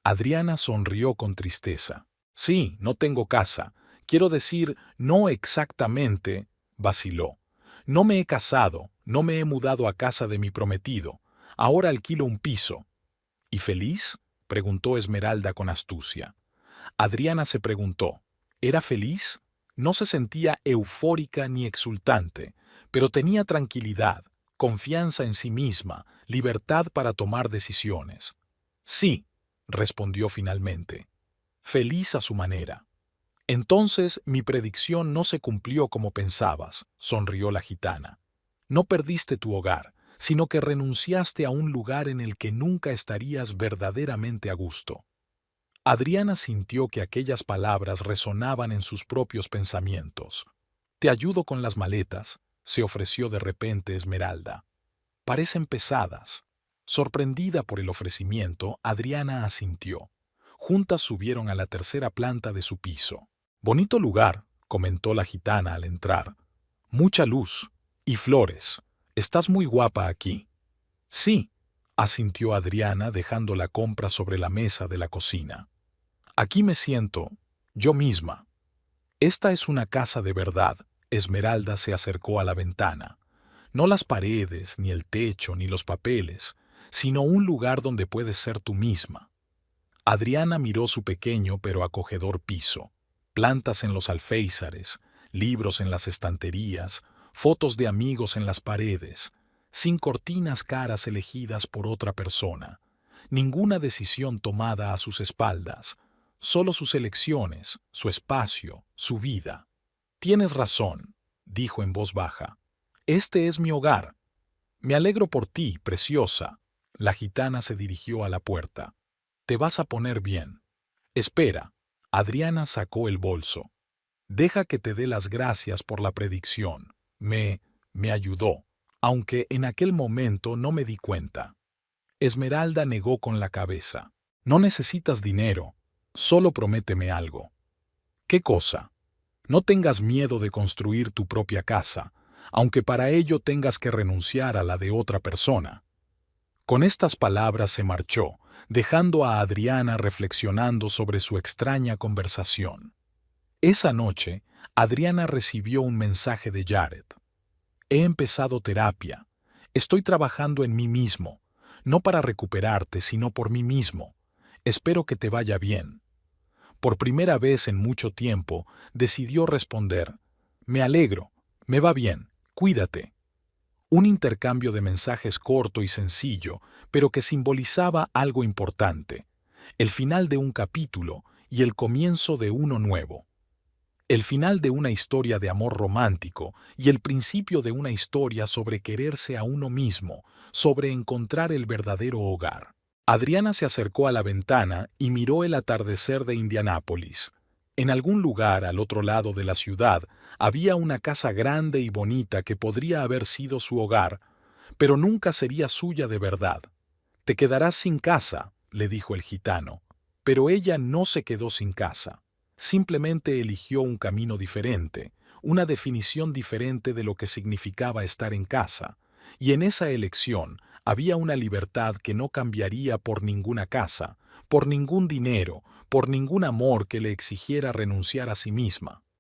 Adriana sonrió con tristeza. «Sí, no tengo casa. Quiero decir, no exactamente», vaciló. «No me he casado, no me he mudado a casa de mi prometido. Ahora alquilo un piso». «¿Y feliz?», preguntó Esmeralda con astucia. Adriana se preguntó, ¿era feliz? No se sentía eufórica ni exultante, pero tenía tranquilidad, confianza en sí misma, libertad para tomar decisiones. «Sí», respondió finalmente. «Feliz a su manera». Entonces mi predicción no se cumplió como pensabas, sonrió la gitana. No perdiste tu hogar, sino que renunciaste a un lugar en el que nunca estarías verdaderamente a gusto. Adriana sintió que aquellas palabras resonaban en sus propios pensamientos. Te ayudo con las maletas, se ofreció de repente Esmeralda. Parecen pesadas. Sorprendida por el ofrecimiento, Adriana asintió. Juntas subieron a la tercera planta de su piso. Bonito lugar, comentó la gitana al entrar. Mucha luz y flores. Estás muy guapa aquí. Sí, asintió Adriana dejando la compra sobre la mesa de la cocina. Aquí me siento, yo misma. Esta es una casa de verdad. Esmeralda se acercó a la ventana. No las paredes, ni el techo, ni los papeles, sino un lugar donde puedes ser tú misma. Adriana miró su pequeño pero acogedor piso. Plantas en los alféizares, libros en las estanterías, fotos de amigos en las paredes, sin cortinas caras elegidas por otra persona. Ninguna decisión tomada a sus espaldas, solo sus elecciones, su espacio, su vida. Tienes razón, dijo en voz baja. Este es mi hogar. Me alegro por ti, preciosa. La gitana se dirigió a la puerta. Te vas a poner bien. Espera. Adriana sacó el bolso. Deja que te dé las gracias por la predicción. Me ayudó, aunque en aquel momento no me di cuenta. Esmeralda negó con la cabeza. No necesitas dinero, solo prométeme algo. ¿Qué cosa? No tengas miedo de construir tu propia casa, aunque para ello tengas que renunciar a la de otra persona. Con estas palabras se marchó, dejando a Adriana reflexionando sobre su extraña conversación. Esa noche, Adriana recibió un mensaje de Jared. He empezado terapia. Estoy trabajando en mí mismo, no para recuperarte, sino por mí mismo. Espero que te vaya bien. Por primera vez en mucho tiempo, decidió responder, me alegro, me va bien, cuídate. Un intercambio de mensajes corto y sencillo, pero que simbolizaba algo importante, el final de un capítulo y el comienzo de uno nuevo. El final de una historia de amor romántico y el principio de una historia sobre quererse a uno mismo, sobre encontrar el verdadero hogar. Adriana se acercó a la ventana y miró el atardecer de Indianápolis. En algún lugar al otro lado de la ciudad había una casa grande y bonita que podría haber sido su hogar, pero nunca sería suya de verdad. Te quedarás sin casa, le dijo el gitano, pero ella no se quedó sin casa. Simplemente eligió un camino diferente, una definición diferente de lo que significaba estar en casa, y en esa elección había una libertad que no cambiaría por ninguna casa, por ningún dinero, por ningún amor que le exigiera renunciar a sí misma.